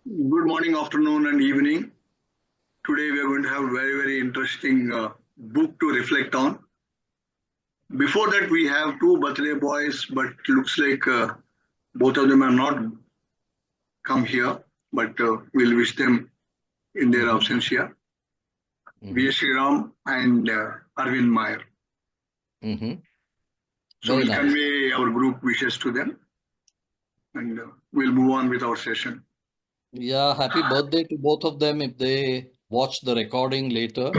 Good morning, afternoon, and evening. Today we are going to have a very interesting book to reflect on. Before that, we have two birthday boys, but looks like both of them are not come here, but we'll wish them in their absence here. B.S. Sriram and Arvind Mayer. So Very we'll nice. convey our group wishes to them and we'll move on with our session. Yeah, happy birthday to both of them if they watch the recording later.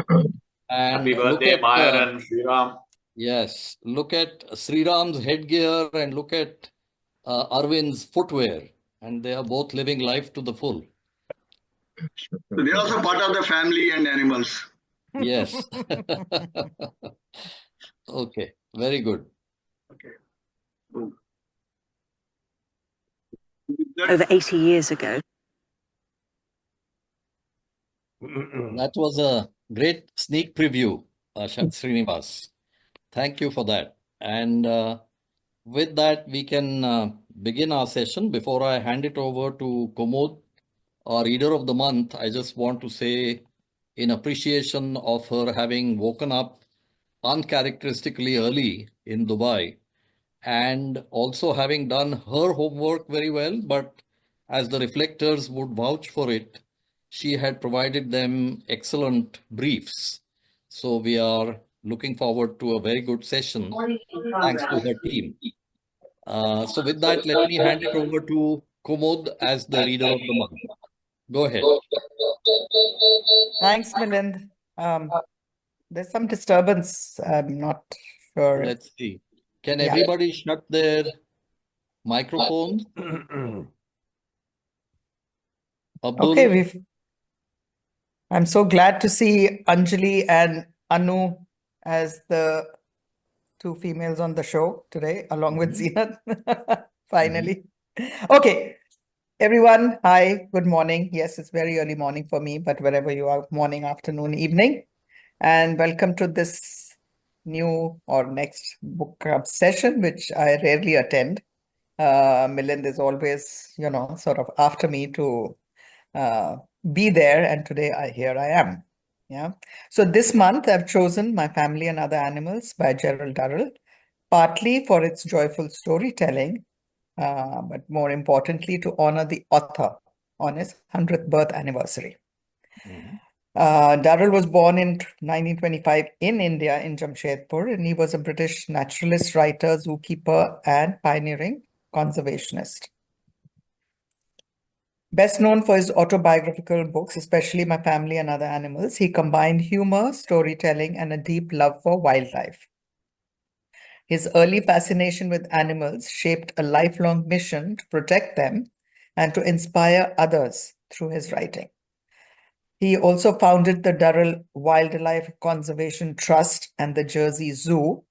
And Happy look birthday, at Mayer and Sriram. yes, look at Sriram's headgear and look at Arvind's footwear, and they are both living life to the full. So they're also part of the family and animals. Yes. Okay, very good. Okay. Over 80 years ago. That was a great sneak preview, Srinivas. Thank you for that. And with that, we can begin our session. Before I hand it over to Komod, our Reader of the Month, I just want to say, in appreciation of her having woken up uncharacteristically early in Dubai and also having done her homework very well, but as the reflectors would vouch for it, she had provided them excellent briefs. So we are looking forward to a very good session thanks to her team. So with that, let me hand it over to Komod as the Reader of the Month. Go ahead. Thanks, Milind. There's some disturbance. I'm not sure. Let's see. Can everybody shut their microphones? Abdul? Okay, I'm so glad to see Anjali and Anu as the two females on the show today, along with Zeenat. Finally. Okay, everyone. Hi, good morning. Yes, it's very early morning for me, but wherever you are, morning, afternoon, evening. And welcome to this new or next book club session, which I rarely attend. Milind is always, sort of after me to be there. And today here I am. Yeah. So this month I've chosen My Family and Other Animals by Gerald Durrell, partly for its joyful storytelling, but more importantly to honor the author on his 100th birth anniversary. Durrell was born in 1925 in India, in Jamshedpur, and he was a British naturalist, writer, zookeeper, and pioneering conservationist. Best known for his autobiographical books, especially My Family and Other Animals, he combined humor, storytelling, and a deep love for wildlife. His early fascination with animals shaped a lifelong mission to protect them and to inspire others through his writing. He also founded the Durrell Wildlife Conservation Trust and the Jersey Zoo,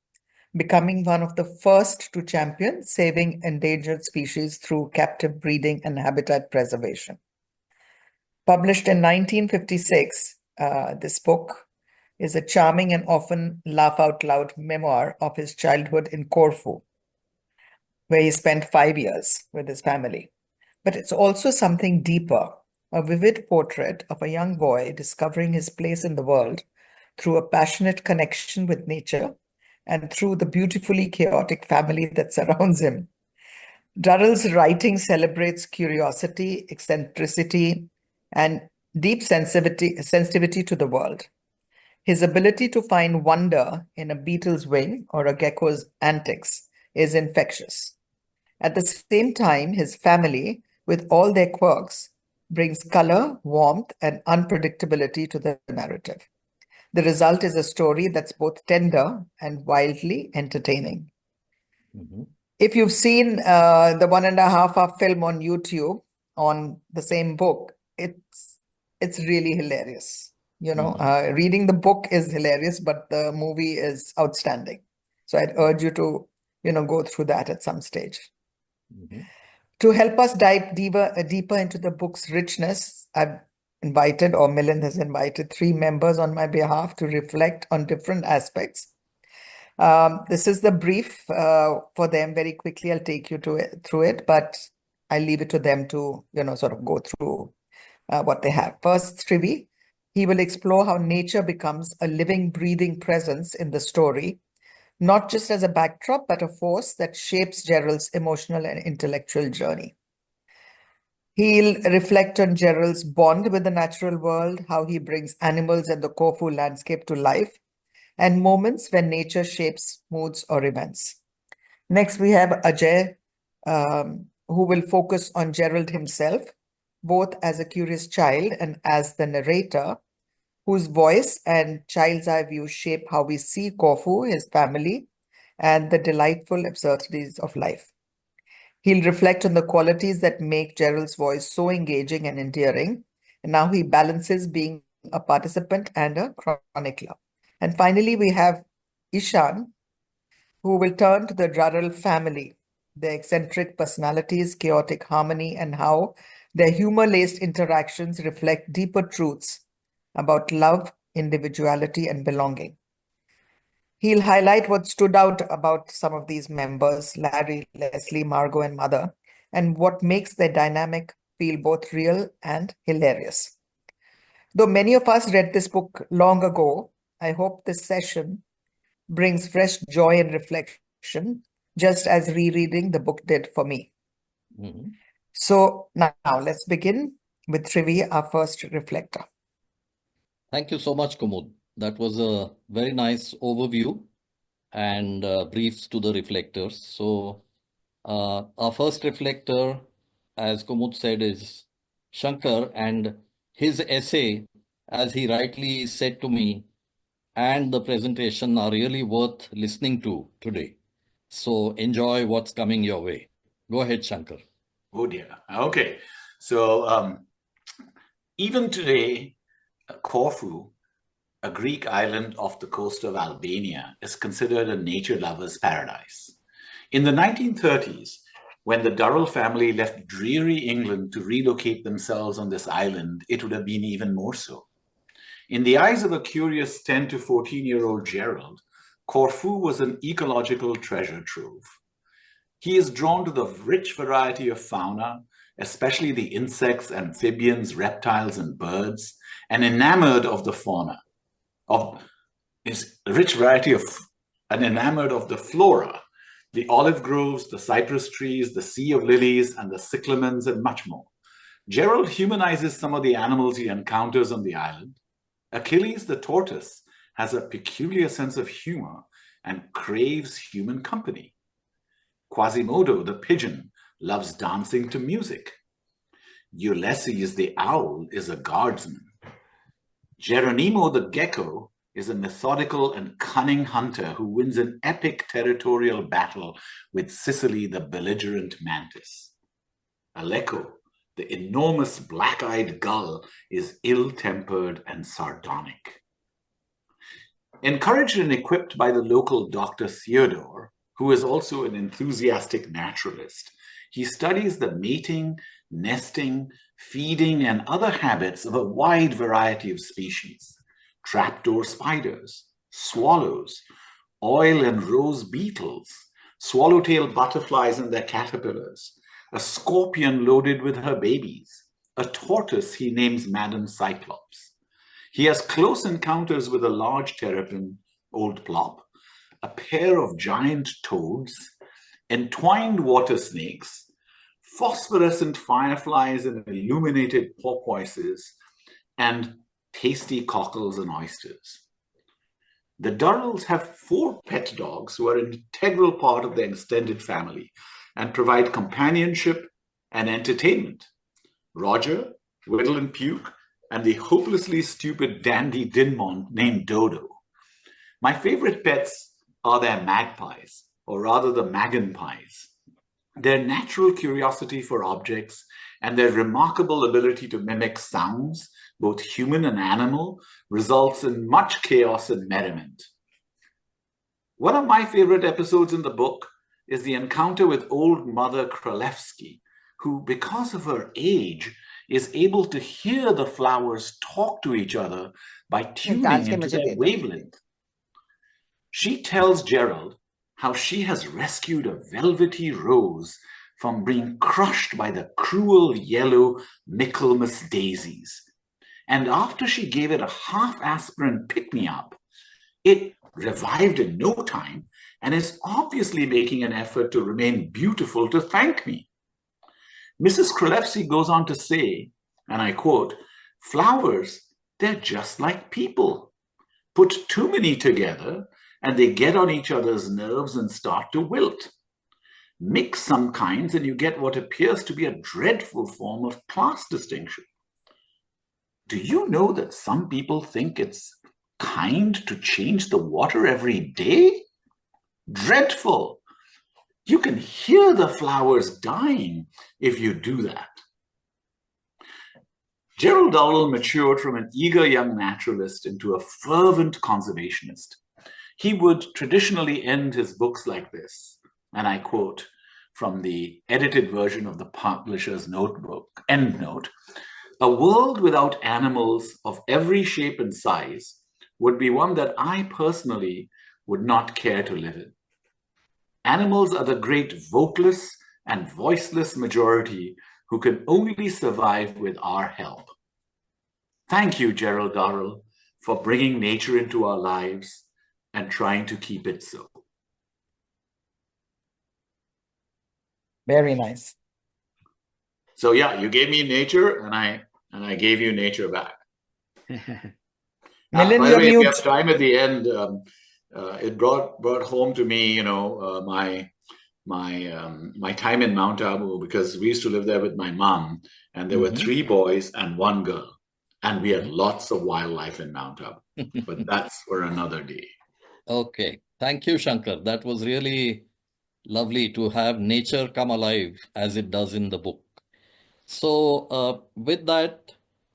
becoming one of the first to champion saving endangered species through captive breeding and habitat preservation. Published in 1956, this book is a charming and often laugh-out-loud memoir of his childhood in Corfu, where he spent 5 years with his family. But it's also something deeper, a vivid portrait of a young boy discovering his place in the world through a passionate connection with nature and through the beautifully chaotic family that surrounds him. Durrell's writing celebrates curiosity, eccentricity, and deep sensitivity to the world. His ability to find wonder in a beetle's wing or a gecko's antics is infectious. At the same time, his family, with all their quirks, brings color, warmth, and unpredictability to the narrative. The result is a story that's both tender and wildly entertaining. If you've seen the 1.5-hour film on YouTube on the same book, it's really hilarious. Reading the book is hilarious, but the movie is outstanding. So I'd urge you to, go through that at some stage. To help us dive deeper into the book's richness, I've invited, or Milind has invited, 3 members on my behalf to reflect on different aspects. This is the brief for them. Very quickly, I'll take you through it, but I leave it to them to, sort of go through what they have. First, Trivi, he will explore how nature becomes a living, breathing presence in the story, not just as a backdrop, but a force that shapes Gerald's emotional and intellectual journey. He'll reflect on Gerald's bond with the natural world, how he brings animals and the Corfu landscape to life, and moments when nature shapes moods or events. Next, we have Ajay, who will focus on Gerald himself, both as a curious child and as the narrator, whose voice and child's eye view shape how we see Corfu, his family, and the delightful absurdities of life. He'll reflect on the qualities that make Gerald's voice so engaging and endearing, and now he balances being a participant and a chronicler. And finally, we have Ishan, who will turn to the Drural family, their eccentric personalities, chaotic harmony, and how their humor-laced interactions reflect deeper truths about love, individuality, and belonging. He'll highlight what stood out about some of these members, Larry, Leslie, Margot, and Mother, and what makes their dynamic feel both real and hilarious. Though many of us read this book long ago, I hope this session brings fresh joy and reflection, just as rereading the book did for me. Mhm. So now let's begin with Trivi, our first reflector. Thank you so much, Kumud. That was a very nice overview and briefs to the reflectors. So our first reflector, as Kumud said, is Shankar, and his essay, as he rightly said to me, and the presentation are really worth listening to today. So enjoy what's coming your way. Go ahead, Shankar. Oh dear. Okay. So even today, Corfu, a Greek island off the coast of Albania, is considered a nature lover's paradise. In the 1930s, when the Durrell family left dreary England to relocate themselves on this island, it would have been even more so. In the eyes of a curious 10 to 14-year-old Gerald, Corfu was an ecological treasure trove. He is drawn to the rich variety of fauna, especially the insects, amphibians, reptiles, and birds, and enamored of the fauna, of his rich variety of, and enamored of the flora, the olive groves, the cypress trees, the sea of lilies, and the cyclamens, and much more. Gerald humanizes some of the animals he encounters on the island. Achilles the tortoise has a peculiar sense of humor and craves human company. Quasimodo the pigeon loves dancing to music. Ulysses the owl is a guardsman. Geronimo the gecko is a methodical and cunning hunter who wins an epic territorial battle with Sicily the belligerent mantis. Aleko, the enormous black-eyed gull, is ill-tempered and sardonic. Encouraged and equipped by the local Dr. Theodore, who is also an enthusiastic naturalist, he studies the mating, nesting, feeding, and other habits of a wide variety of species: trapdoor spiders, swallows, oil and rose beetles, swallowtail butterflies and their caterpillars, a scorpion loaded with her babies, a tortoise he names Madam Cyclops. He has close encounters with a large terrapin, Old Plop, a pair of giant toads, entwined water snakes, phosphorescent fireflies and illuminated porpoises, and tasty cockles and oysters. The Durrells have 4 pet dogs who are an integral part of their extended family and provide companionship and entertainment: Roger, Whittle and Puke, and the hopelessly stupid Dandy Dinmont named Dodo. My favorite pets are their magpies, or rather the maggonpies. Their natural curiosity for objects and their remarkable ability to mimic sounds, both human and animal, results in much chaos and merriment. One of my favorite episodes in the book is the encounter with old Mother Kralevsky, who, because of her age, is able to hear the flowers talk to each other by tuning into their wavelength. She tells Gerald how she has rescued a velvety rose from being crushed by the cruel yellow Michaelmas daisies. And after she gave it a half aspirin pick-me-up, it revived in no time and is obviously making an effort to remain beautiful to thank me. Mrs. Królewski goes on to say, and I quote, "Flowers, they're just like people. Put too many together and they get on each other's nerves and start to wilt. Mix some kinds and you get what appears to be a dreadful form of class distinction. Do you know that some people think it's kind to change the water every day? Dreadful. You can hear the flowers dying if you do that." Gerald Durrell matured from an eager young naturalist into a fervent conservationist. He would traditionally end his books like this, and I quote from the edited version of the publisher's notebook, endnote, "A world without animals of every shape and size would be one that I personally would not care to live in. Animals are the great voceless and voiceless majority who can only survive with our help. Thank you, Gerald Durrell, for bringing nature into our lives and trying to keep it so." Very nice. So yeah, you gave me nature and I gave you nature back. Now, Milind, by the you're way, if you mute. have time at the end, it brought home to me, my time in Mount Abu, because we used to live there with my mom, and there were 3 boys and 1 girl, and we had lots of wildlife in Mount Abu. But that's for another day. Okay. Thank you, Shankar. That was really lovely to have nature come alive as it does in the book. So, with that,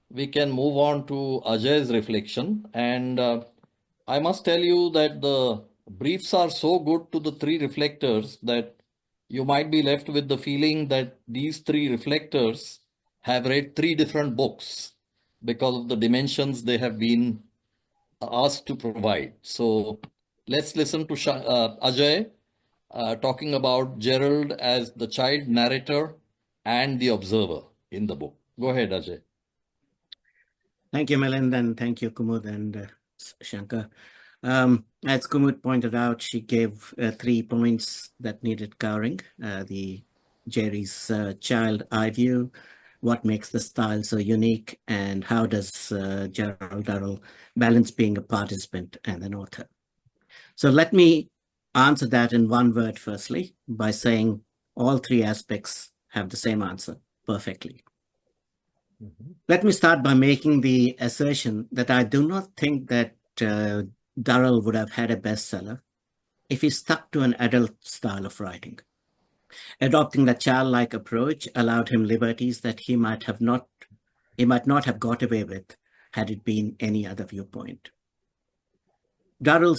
we can move on to Ajay's reflection. And I must tell you that the briefs are so good to the 3 reflectors that you might be left with the feeling that these 3 reflectors have read 3 different books because of the dimensions they have been asked to provide. So let's listen to Ajay talking about Gerald as the child narrator and the observer in the book. Go ahead, Ajay. Thank you, Milind, and thank you, Kumud and Shankar. As Kumud pointed out, she gave 3 points that needed covering. The Jerry's child eye view, what makes the style so unique, and how does Gerald Durrell balance being a participant and an author. So let me answer that in one word firstly, by saying all 3 aspects have the same answer perfectly. Let me start by making the assertion that I do not think that Durrell would have had a bestseller if he stuck to an adult style of writing. Adopting the childlike approach allowed him liberties that he might not have got away with had it been any other viewpoint. Durrell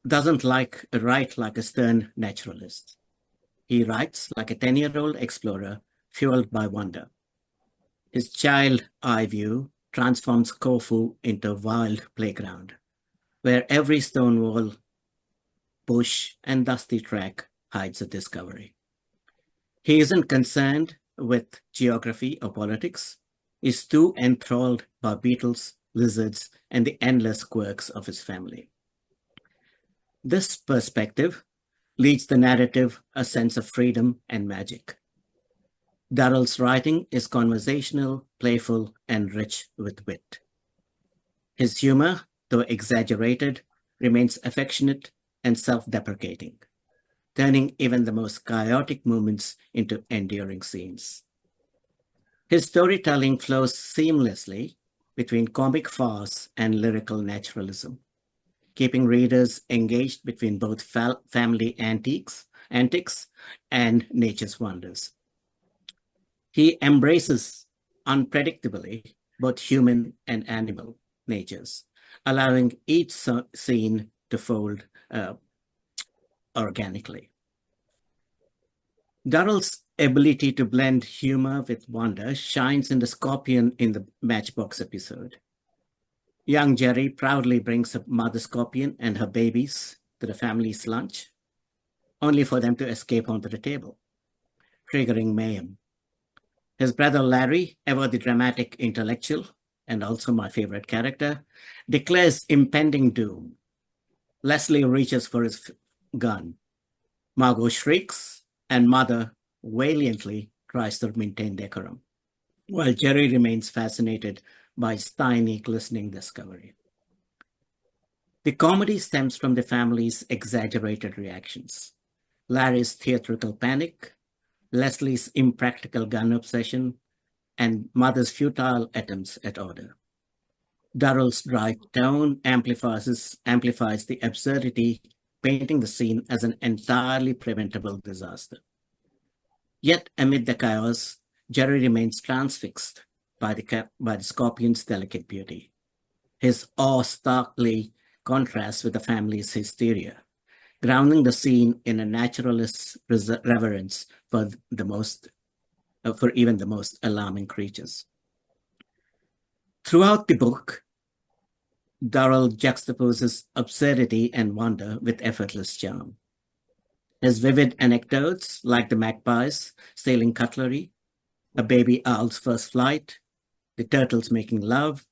doesn't write like a stern naturalist. He writes like a 10-year-old explorer fueled by wonder. His child eye view transforms Corfu into a wild playground, where every stone wall, bush, and dusty track hides a discovery. He isn't concerned with geography or politics. He's too enthralled by beetles, lizards, and the endless quirks of his family. This perspective leads the narrative a sense of freedom and magic. Durrell's writing is conversational, playful, and rich with wit. His humor, though exaggerated, remains affectionate and self-deprecating, turning even the most chaotic moments into enduring scenes. His storytelling flows seamlessly between comic farce and lyrical naturalism, keeping readers engaged between both family antics and nature's wonders. He embraces unpredictably both human and animal natures, allowing each scene to fold organically. Durrell's ability to blend humor with wonder shines in the scorpion in the Matchbox episode. Young Jerry proudly brings up Mother Scorpion and her babies to the family's lunch, only for them to escape onto the table, triggering mayhem. His brother Larry, ever the dramatic intellectual, and also my favorite character, declares impending doom. Leslie reaches for his gun. Margot shrieks, and Mother valiantly tries to maintain decorum, while Jerry remains fascinated by his tiny, glistening discovery. The comedy stems from the family's exaggerated reactions. Larry's theatrical panic, Leslie's impractical gun obsession, and Mother's futile attempts at order. Durrell's dry tone amplifies the absurdity, painting the scene as an entirely preventable disaster. Yet, amid the chaos, Jerry remains transfixed by the scorpion's delicate beauty. His awe starkly contrasts with the family's hysteria, grounding the scene in a naturalist's reverence for even the most alarming creatures. Throughout the book, Durrell juxtaposes absurdity and wonder with effortless charm. His vivid anecdotes, like the magpies stealing cutlery, a baby owl's first flight, the turtles making love,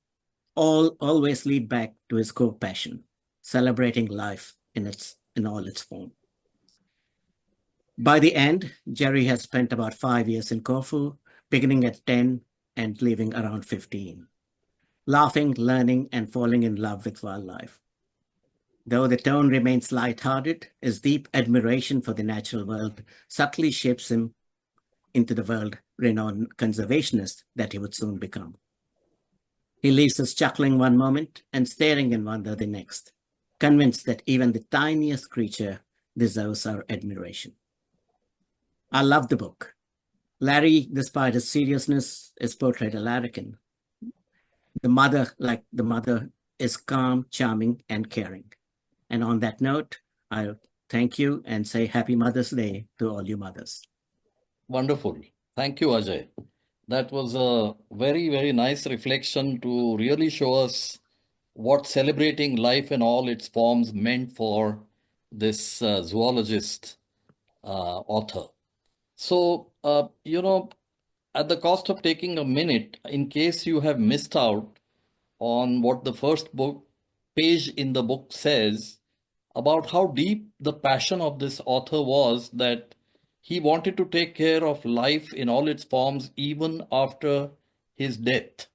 always lead back to his core passion, celebrating life in all its form. By the end, Jerry has spent about 5 years in Corfu, beginning at 10 and leaving around 15, laughing, learning, and falling in love with wildlife. Though the tone remains lighthearted, his deep admiration for the natural world subtly shapes him into the world-renowned conservationist that he would soon become. He leaves us chuckling one moment and staring in wonder the next, convinced that even the tiniest creature deserves our admiration. I love the book. Larry, despite his seriousness, is portrayed a larrikin. The mother, is calm, charming, and caring. And on that note, I'll thank you and say Happy Mother's Day to all you mothers. Wonderful. Thank you, Ajay. That was a very, very nice reflection to really show us what celebrating life in all its forms meant for this zoologist author. So, at the cost of taking a minute, in case you have missed out on what the first page in the book says about how deep the passion of this author was, that he wanted to take care of life in all its forms even after his death.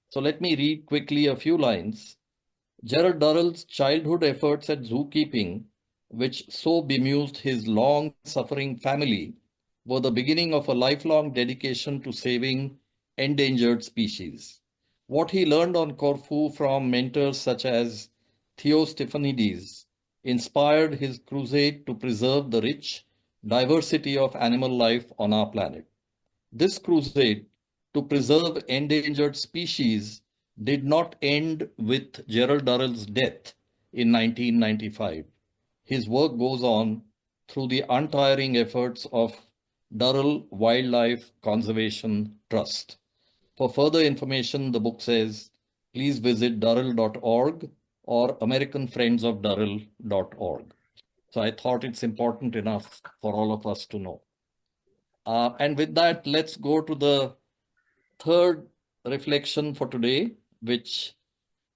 So let me read quickly a few lines. Gerald Durrell's childhood efforts at zookeeping, which so bemused his long-suffering family, were the beginning of a lifelong dedication to saving endangered species. What he learned on Corfu from mentors such as Theo Stephanides inspired his crusade to preserve the rich diversity of animal life on our planet. This crusade to preserve endangered species did not end with Gerald Durrell's death in 1995. His work goes on through the untiring efforts of Durrell Wildlife Conservation Trust. For further information, the book says, please visit durrell.org or americanfriendsofdurrell.org. So I thought it's important enough for all of us to know. And with that, let's go to the third reflection for today, which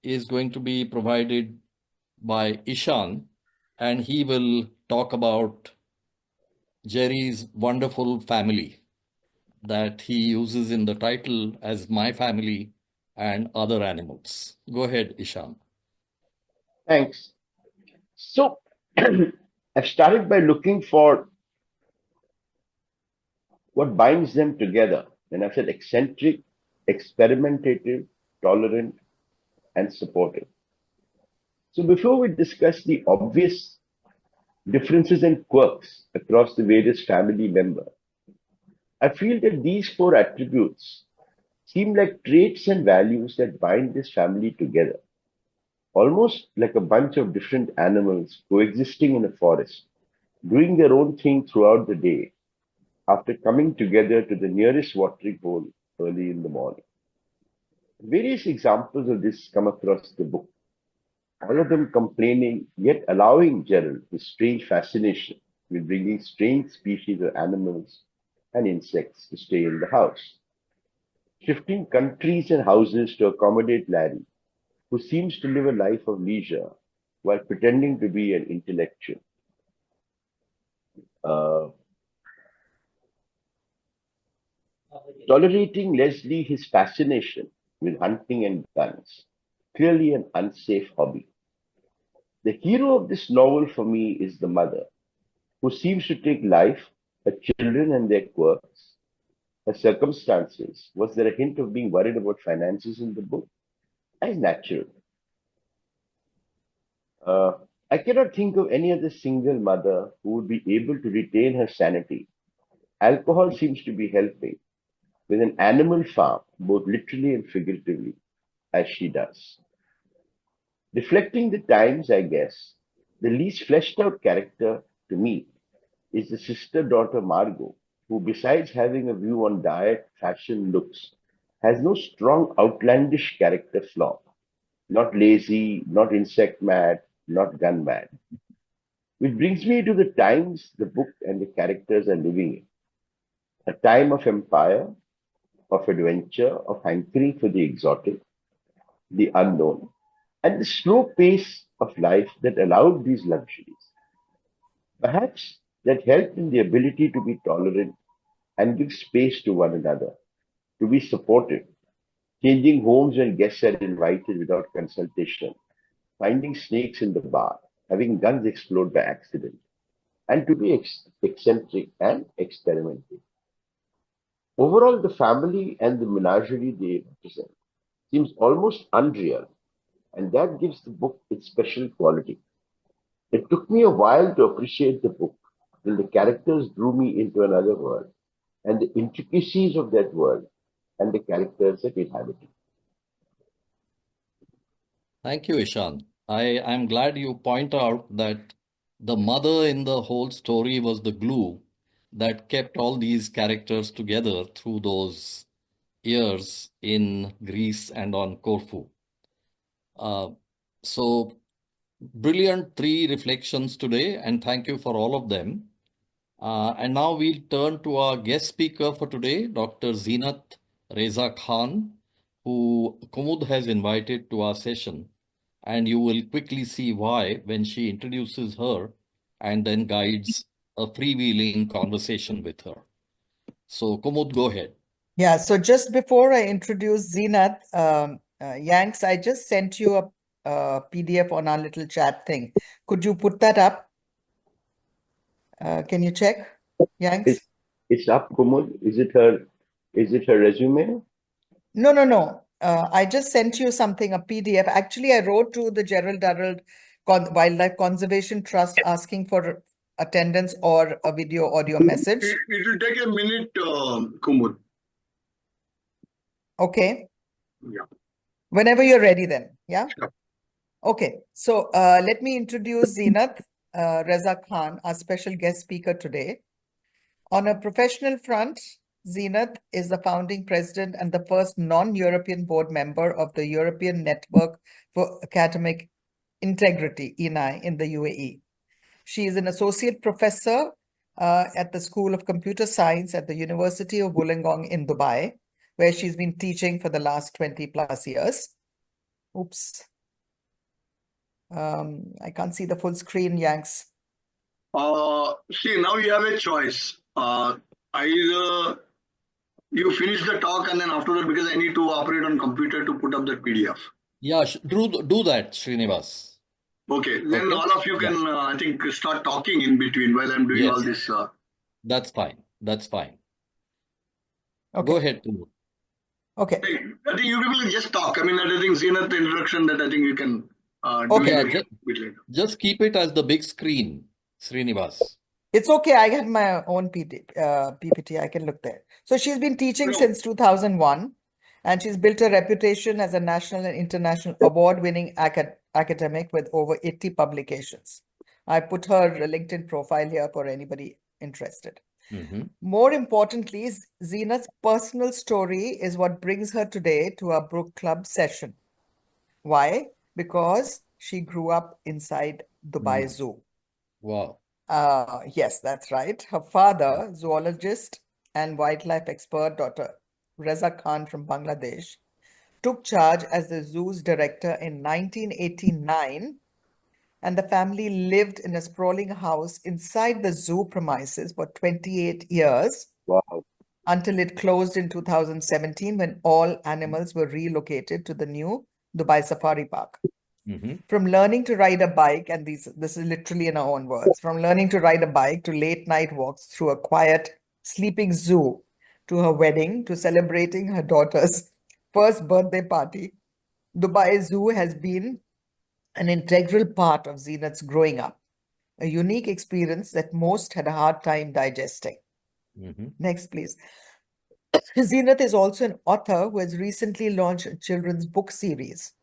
is going to be provided by Ishan, and he will talk about Jerry's wonderful family that he uses in the title as My Family and Other Animals. Go ahead, Ishan. Thanks. So I've started by looking for what binds them together. And I've said eccentric, experimentative, tolerant, and supportive. So before we discuss the obvious differences and quirks across the various family members, I feel that these 4 attributes seem like traits and values that bind this family together, almost like a bunch of different animals coexisting in a forest, doing their own thing throughout the day, after coming together to the nearest watering hole early in the morning. Various examples of this come across the book, all of them complaining, yet allowing Gerald his strange fascination with bringing strange species of animals and insects to stay in the house. Shifting countries and houses to accommodate Larry, who seems to live a life of leisure while pretending to be an intellectual. Tolerating Leslie his fascination with hunting and guns, clearly an unsafe hobby. The hero of this novel for me is the mother, who seems to take life, her children and their quirks, her circumstances. Was there a hint of being worried about finances in the book? As natural. I cannot think of any other single mother who would be able to retain her sanity. Alcohol seems to be helping with an animal farm, both literally and figuratively, as she does. Reflecting the times, I guess, the least fleshed out character to me is the sister-daughter Margot, who besides having a view on diet, fashion, looks, has no strong outlandish character flaw. Not lazy, not insect mad, not gun mad. Which brings me to the times the book and the characters are living in. A time of empire, of adventure, of hankering for the exotic, the unknown, and the slow pace of life that allowed these luxuries. Perhaps that helped in the ability to be tolerant and give space to one another, to be supportive, changing homes when guests are invited without consultation, finding snakes in the bar, having guns explode by accident, and to be eccentric and experimental. Overall, the family and the menagerie they represent seems almost unreal, and that gives the book its special quality. It took me a while to appreciate the book till the characters drew me into another world and the intricacies of that world and the characters that inhabit it. Thank you, Ishan. I'm glad you point out that the mother in the whole story was the glue that kept all these characters together through those years in Greece and on Corfu. So brilliant three reflections today, and thank you for all of them. And now we'll turn to our guest speaker for today, Dr. Zeenat Reza Khan, who Kumud has invited to our session. And you will quickly see why when she introduces her and then guides a freewheeling conversation with her. So Kumud, go ahead. Yeah, so just before I introduce Zeenat, Yanks, I just sent you a PDF on our little chat thing. Could you put that up? Can you check, Yanks? It's up, Kumud. Is it her resume? No. I just sent you something, a PDF. Actually, I wrote to the Gerald Durrell Wildlife Conservation Trust asking for attendance or a video audio message. It will take a minute, Kumud. Okay. Yeah. Whenever you're ready then. Yeah. Sure. Okay. So let me introduce Zeenat Reza Khan, our special guest speaker today. On a professional front, Zeenat is the founding president and the first non-European board member of the European Network for Academic Integrity, ENI, in the UAE. She is an associate professor at the School of Computer Science at the University of Wollongong in Dubai, where she's been teaching for the last 20 plus years. Oops. I can't see the full screen, Yanks. See, now you have a choice. Either you finish the talk and then after that, because I need to operate on computer to put up that PDF. Yeah, do that, Srinivas. Okay, then Okay. all of you can, I think, start talking in between while I'm doing Yes. all this. That's fine. That's fine. Okay. Go ahead, Kumud. Okay. I think you people can just talk. I mean, I think Zeenat, the introduction that I think you can do Okay, it a bit later. Just keep it as the big screen, Srinivas. It's okay. I have my own PPT. I can look there. So she's been teaching No. since 2001, and she's built a reputation as a national and international award-winning academic with over 80 publications. I put her LinkedIn profile here for anybody interested. Mm-hmm. More importantly, Zeenat's personal story is what brings her today to our book club session. Why? Because she grew up inside Dubai Zoo. Wow. Yes, that's right. Her father, zoologist and wildlife expert Dr. Reza Khan from Bangladesh, took charge as the zoo's director in 1989, and the family lived in a sprawling house inside the zoo premises for 28 years Wow. until it closed in 2017 when all animals were relocated to the new Dubai Safari Park. From learning to ride a bike, and this is literally in our own words, from learning to ride a bike to late night walks through a quiet, sleeping zoo, to her wedding, to celebrating her daughter's first birthday party, Dubai Zoo has been an integral part of Zeenat's growing up, a unique experience that most had a hard time digesting. Next, please. Zeenat is also an author who has recently launched a children's book series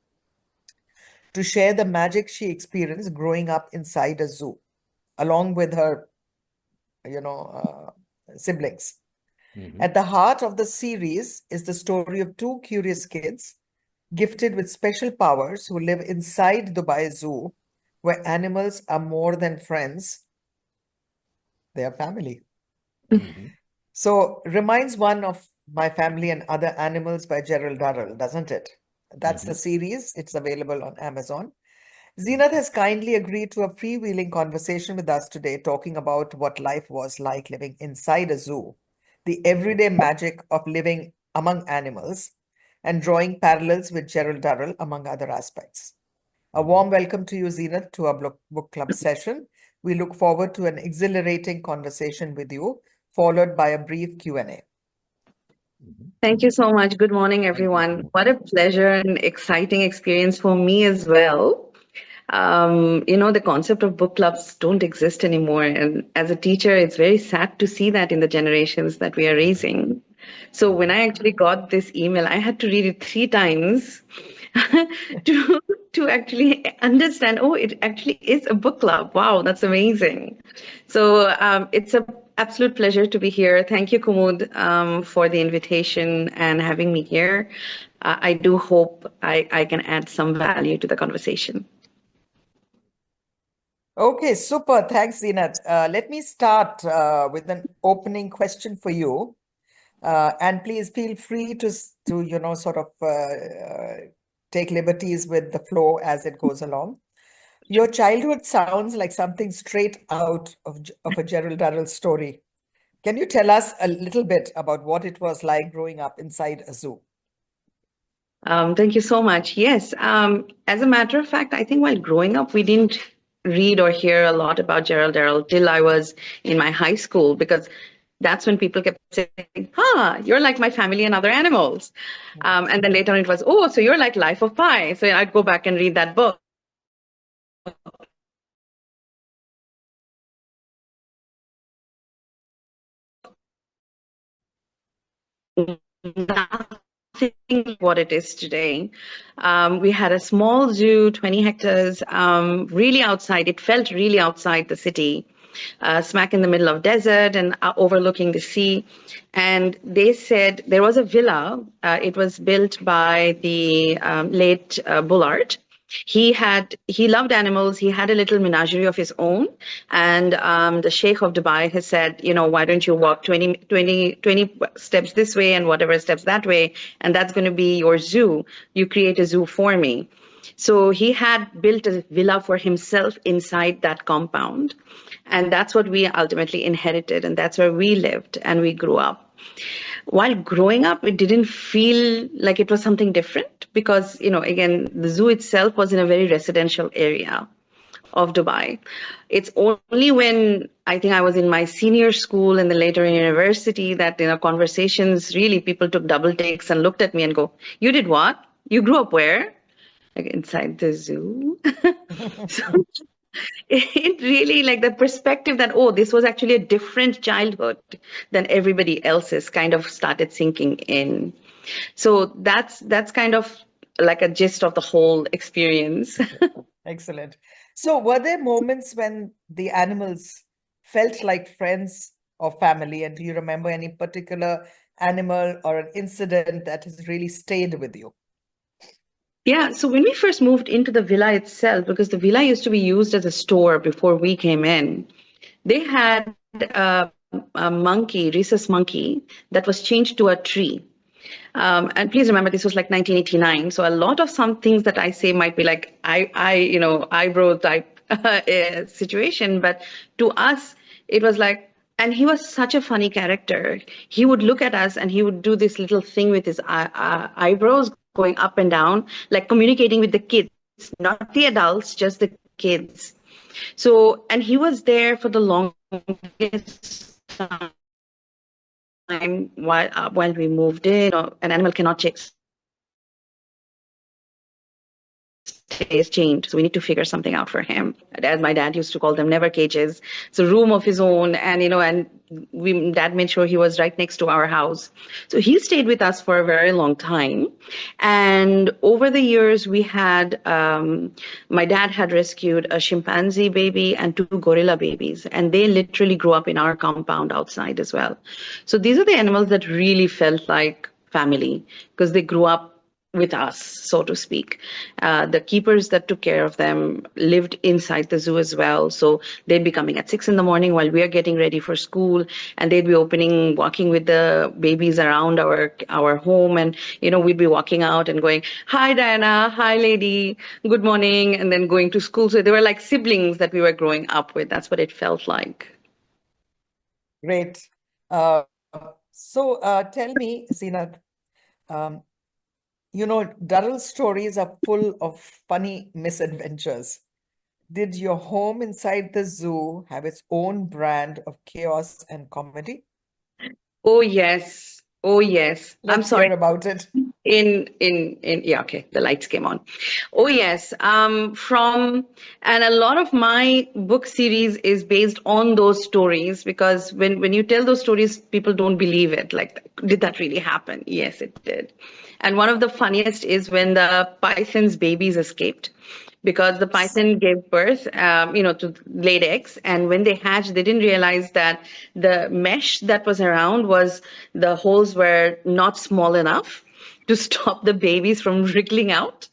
to share the magic she experienced growing up inside a zoo, along with her, siblings. At the heart of the series is the story of two curious kids gifted with special powers who live inside Dubai Zoo, where animals are more than friends, they are family. So, reminds one of My Family and Other Animals by Gerald Durrell, doesn't it? That's the series. It's available on Amazon. Zeenat has kindly agreed to a freewheeling conversation with us today, talking about what life was like living inside a zoo, the everyday magic of living among animals, and drawing parallels with Gerald Durrell, among other aspects. A warm welcome to you, Zeenat, to our book club session. We look forward to an exhilarating conversation with you, followed by a brief Q&A. Thank you so much. Good morning, everyone. What a pleasure and exciting experience for me as well. The concept of book clubs don't exist anymore. And as a teacher, it's very sad to see that in the generations that we are raising. So when I actually got this email, I had to read it 3 times to actually understand, oh, it actually is a book club. Wow, that's amazing. So it's an absolute pleasure to be here. Thank you, Kumud, for the invitation and having me here. I do hope I can add some value to the conversation. Okay, super. Thanks, Zeenat. Let me start with an opening question for you. And please feel free to take liberties with the flow as it goes along. Your childhood sounds like something straight out of a Gerald Durrell story. Can you tell us a little bit about what it was like growing up inside a zoo? Thank you so much. Yes. As a matter of fact, I think while growing up, we didn't read or hear a lot about Gerald Durrell till I was in my high school, because that's when people kept saying, you're like My Family and Other Animals. And then later on it was, oh, so you're like Life of Pi. So I'd go back and read that book. Nothing what it is today. We had a small zoo, 20 hectares, really outside. It felt really outside the city. Smack in the middle of desert and overlooking the sea. And they said there was a villa. It was built by the late Bullard. He loved animals. He had a little menagerie of his own. And the Sheikh of Dubai has said, why don't you walk 20 steps this way and whatever steps that way, and that's going to be your zoo. You create a zoo for me. So he had built a villa for himself inside that compound. And that's what we ultimately inherited. And that's where we lived and we grew up. While growing up, it didn't feel like it was something different because, again, the zoo itself was in a very residential area of Dubai. It's only when I think I was in my senior school and then later in university that in our conversations, really people took double takes and looked at me and go, you did what? You grew up where? Like inside the zoo. So it really, like the perspective that, oh, this was actually a different childhood than everybody else's, kind of started sinking in. So that's kind of like a gist of the whole experience. Excellent. So were there moments when the animals felt like friends or family? And do you remember any particular animal or an incident that has really stayed with you? Yeah, so when we first moved into the villa itself, because the villa used to be used as a store before we came in, they had a monkey, rhesus monkey, that was chained to a tree. And please remember, this was like 1989. So a lot of some things that I say might be like eyebrow type situation, but to us, it was like, and he was such a funny character. He would look at us and he would do this little thing with his eyebrows going up and down, like communicating with the kids, not the adults, just the kids. So, and he was there for the longest time while we moved in. An animal cannot stays chained, so we need to figure something out for him. As my dad used to call them, never cages. It's a room of his own, and dad made sure he was right next to our house. So he stayed with us for a very long time, and over the years we had my dad had rescued a chimpanzee baby and 2 gorilla babies, and they literally grew up in our compound outside as well. So these are the animals that really felt like family because they grew up with us, so to speak. The keepers that took care of them lived inside the zoo as well. So they'd be coming at 6 in the morning while we are getting ready for school, and they'd be walking with the babies around our home, and we'd be walking out and going, "Hi Diana, hi lady, good morning," and then going to school. So they were like siblings that we were growing up with. That's what it felt like. Great. So tell me, Zeenat, Durrell's stories are full of funny misadventures. Did your home inside the zoo have its own brand of chaos and comedy? Oh yes. Oh yes. I'm Let's sorry. hear about it. Yeah, okay, the lights came on. Oh yes. And a lot of my book series is based on those stories, because when you tell those stories, people don't believe it. Like, did that really happen? Yes, it did. And one of the funniest is when the python's babies escaped, because the python gave birth, to laid eggs. And when they hatched, they didn't realize that the mesh that was around the holes were not small enough to stop the babies from wriggling out.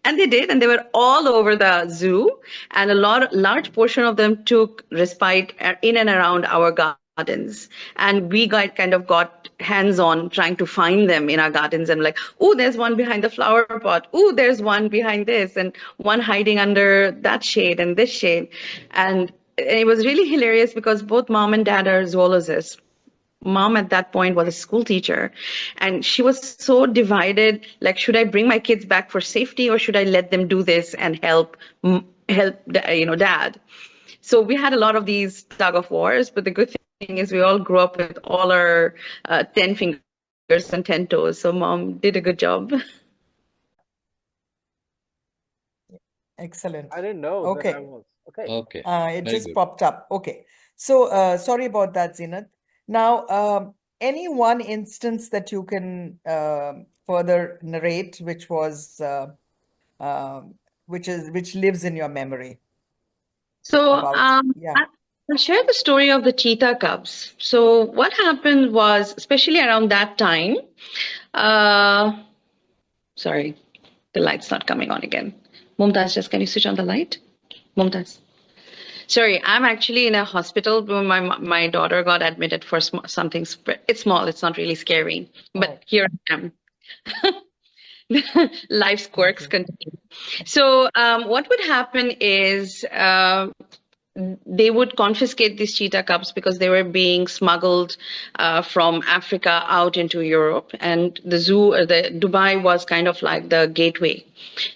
And they did, and they were all over the zoo. And a large portion of them took respite in and around our gardens. And we got hands-on trying to find them in our gardens, and like, oh, there's one behind the flower pot. Oh, there's one behind this, and one hiding under that shade and this shade. And it was really hilarious because both mom and dad are zoologists. Mom at that point was a school teacher, and she was so divided, like, should I bring my kids back for safety, or should I let them do this and help dad? So we had a lot of these tug of wars, but the good thing is we all grew up with all our 10 fingers and 10 toes. So mom did a good job. Excellent. I didn't know Okay. that I was. Okay. Okay. It Very just good. popped up. Okay. So sorry about that, Zeenat. Now, any one instance that you can further narrate, which lives in your memory So about, yeah. I'll share the story of the cheetah cubs. So what happened was, especially around that time, sorry, the light's not coming on again. Mumtaz, can you switch on the light? Mumtaz. Sorry, I'm actually in a hospital. My daughter got admitted for something. It's small. It's not really scary, but here I am. Life's quirks continue. So what would happen is they would confiscate these cheetah cubs because they were being smuggled from Africa out into Europe, and the Dubai was kind of like the gateway.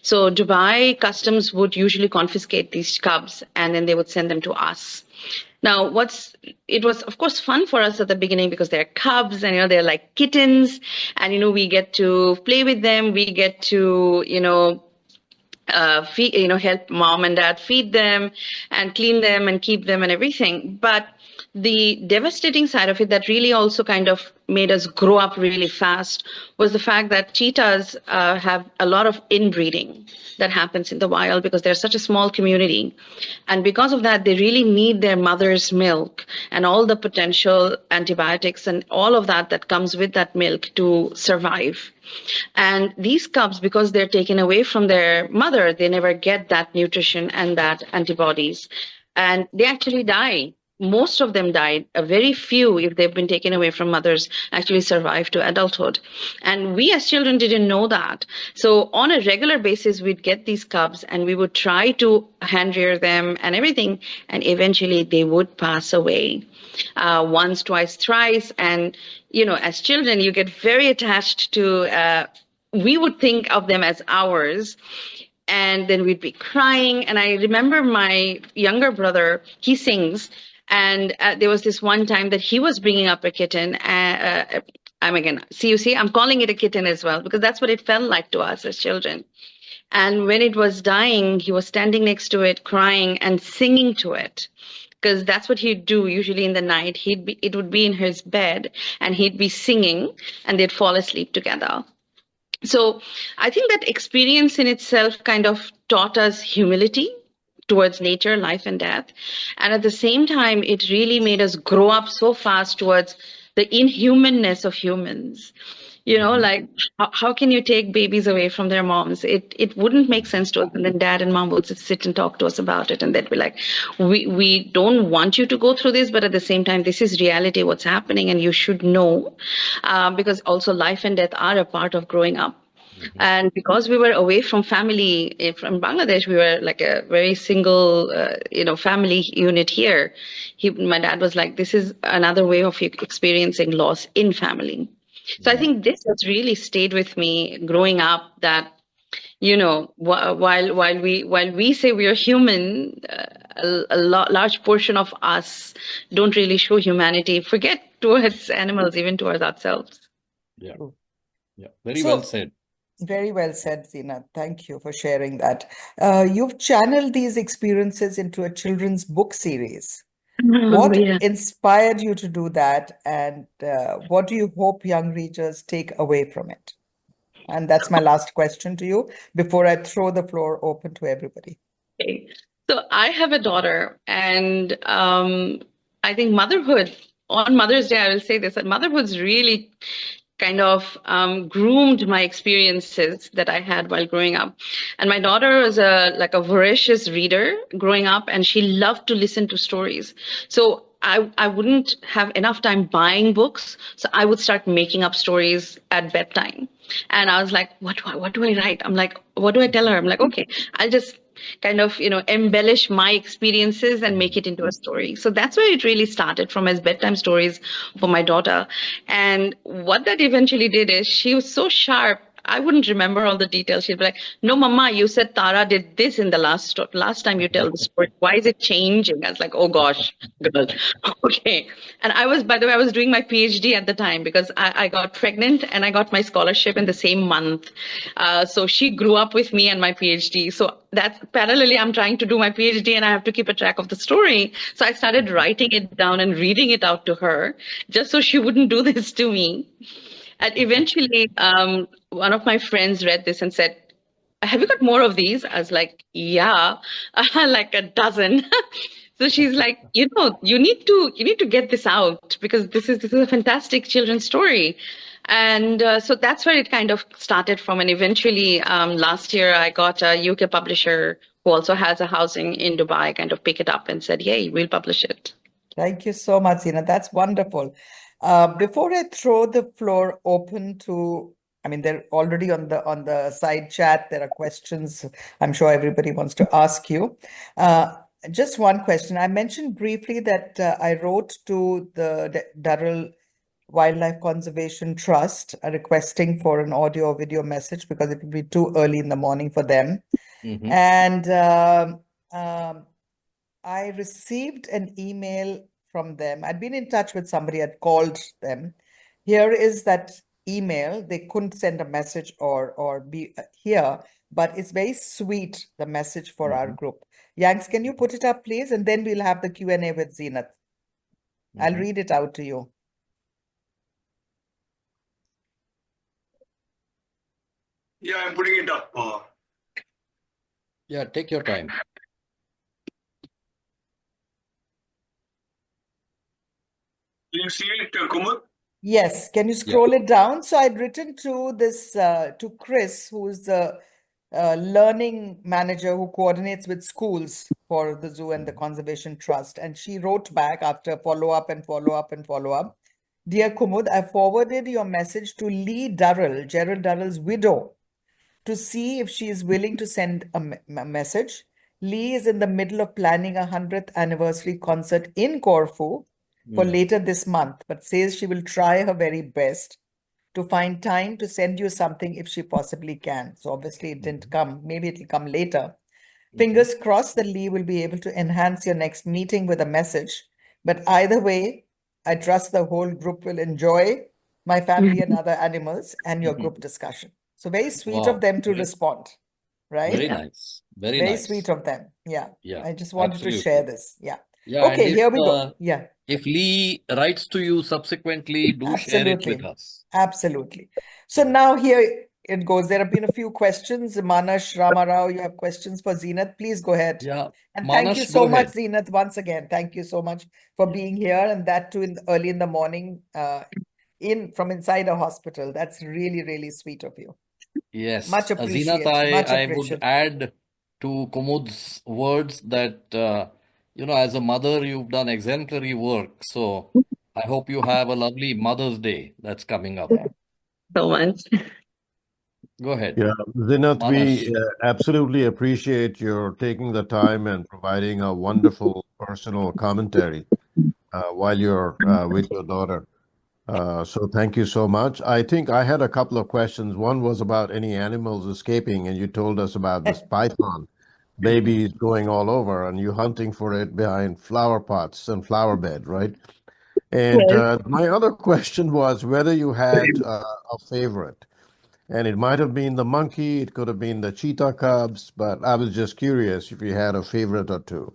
So Dubai customs would usually confiscate these cubs, and then they would send them to us. Now, it was of course fun for us at the beginning because they're cubs, and they're like kittens, and we get to play with them, we get to help mom and dad feed them and clean them and keep them and everything. But the devastating side of it that really also kind of made us grow up really fast was the fact that cheetahs have a lot of inbreeding that happens in the wild because they're such a small community. And because of that, they really need their mother's milk and all the potential antibiotics and all of that comes with that milk to survive. And these cubs, because they're taken away from their mother, they never get that nutrition and that antibodies. And they actually die most of them died. A very few, if they've been taken away from mothers, actually survived to adulthood. And we as children didn't know that. So on a regular basis, we'd get these cubs and we would try to hand rear them and everything. And eventually they would pass away. Once, twice, thrice. And, as children, you get very attached to, we would think of them as ours. And then we'd be crying. And I remember my younger brother, he sings. And there was this one time that he was bringing up a kitten. I'm calling it a kitten as well, because that's what it felt like to us as children. And when it was dying, he was standing next to it, crying and singing to it. Because that's what he'd do usually in the night. It would be in his bed and he'd be singing and they'd fall asleep together. So I think that experience in itself kind of taught us humility towards nature, life and death. And at the same time, it really made us grow up so fast towards the inhumanness of humans. Like how can you take babies away from their moms? It wouldn't make sense to us. And then dad and mom would just sit and talk to us about it. And they'd be like, we don't want you to go through this, but at the same time, this is reality, what's happening. And you should know, because also life and death are a part of growing up. And because we were away from family from Bangladesh, we were like a very single, family unit here. My dad was like, this is another way of experiencing loss in family. So I think this has really stayed with me growing up, that, while we say we are human, a large portion of us don't really show humanity, forget towards animals, even towards ourselves. Yeah. Very well said. Very well said, Zeenat. Thank you for sharing that. You've channeled these experiences into a children's book series. What inspired you to do that, and what do you hope young readers take away from it? And that's my last question to you before I throw the floor open to everybody. Okay. So I have a daughter, and I think motherhood, on Mother's Day, I will say this, that motherhood's really kind of groomed my experiences that I had while growing up. And my daughter was a voracious reader growing up, and she loved to listen to stories. So I wouldn't have enough time buying books, so I would start making up stories at bedtime. And I was like, what do I write? I'm like, what do I tell her? I'm like, okay, I'll just kind of, embellish my experiences and make it into a story. So that's where it really started, from as bedtime stories for my daughter. And what that eventually did is, she was so sharp, I wouldn't remember all the details. She'd be like, no, Mama, you said Tara did this in the last time you tell the story. Why is it changing? I was like, oh gosh, girl. Okay. And by the way, I was doing my PhD at the time, because I got pregnant and I got my scholarship in the same month. So she grew up with me and my PhD. So that's parallelly, I'm trying to do my PhD and I have to keep a track of the story. So I started writing it down and reading it out to her, just so she wouldn't do this to me. And eventually, one of my friends read this and said, have you got more of these? I was like, yeah, like a dozen. So she's like, you need to get this out, because this is a fantastic children's story. And so that's where it kind of started from. And eventually, last year, I got a UK publisher who also has a housing in Dubai kind of pick it up and said, yay, we'll publish it. Thank you so much, Zeenat. That's wonderful. Before I throw the floor open to, they're already on the side chat. There are questions I'm sure everybody wants to ask you. Just one question. I mentioned briefly that I wrote to the Durrell Wildlife Conservation Trust requesting for an audio or video message, because it would be too early in the morning for them. Mhm. And I received an email from them. I'd been in touch with somebody, I'd called them. Here is that email. They couldn't send a message or be here, but it's very sweet, the message for our group. Yanks, can you put it up, please? And then we'll have the Q&A with Zeenat. I'll read it out to you. Yeah, I'm putting it up. Yeah, take your time. Do you see it, Kumar? Yes. Can you scroll it down? So I'd written to this to Chris, who's the learning manager who coordinates with schools for the zoo and the Conservation Trust. And she wrote back after follow-up and follow-up and follow-up. Dear Kumud, I forwarded your message to Lee Durrell, Gerald Durrell's widow, to see if she is willing to send a message. Lee is in the middle of planning a 100th anniversary concert in Corfu for later this month, but says she will try her very best to find time to send you something if she possibly can. So obviously it didn't come. Maybe it'll come later. Fingers crossed that Lee will be able to enhance your next meeting with a message. But either way, I trust the whole group will enjoy my family and other animals and your group discussion. So very sweet Wow. of them to respond, right? Very nice. Very Very nice. sweet of them. Yeah. Yeah, I just wanted to absolutely. share this. Yeah. Yeah, and Okay, if, here we go. Yeah, if Lee writes to you subsequently, do share it absolutely. with us. Absolutely. So now here it goes. There have been a few questions. Manas Ramarao, you have questions for Zenith. Please go ahead. Yeah, And thank you Manas, so go much, ahead. Zenith, once again. Thank you so much for being here, and that too early in the morning, from inside a hospital. That's really, really sweet of you. Yes, Much Zenith, appreciated. Much I would appreciated. add to Kumud's words that, as a mother, you've done exemplary work. So I hope you have a lovely Mother's Day that's coming up. So much. Go ahead. Yeah, Zinat, Manas. we absolutely appreciate your taking the time and providing a wonderful personal commentary while you're with your daughter. So thank you so much. I think I had a couple of questions. One was about any animals escaping, and you told us about this python babies going all over, and you hunting for it behind flower pots and flower bed, right? And Yes. my other question was whether you had a favorite. And it might have been the monkey, it could have been the cheetah cubs, but I was just curious if you had a favorite or two.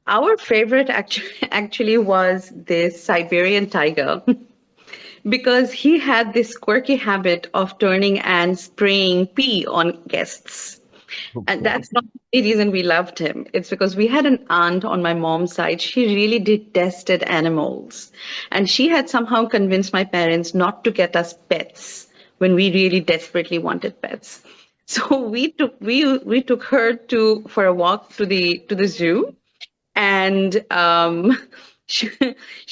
Our favorite actually was this Siberian tiger because he had this quirky habit of turning and spraying pee on guests. And that's not the reason we loved him. It's because we had an aunt on my mom's side. She really detested animals. And she had somehow convinced my parents not to get us pets when we really desperately wanted pets. So we took her for a walk to the zoo, and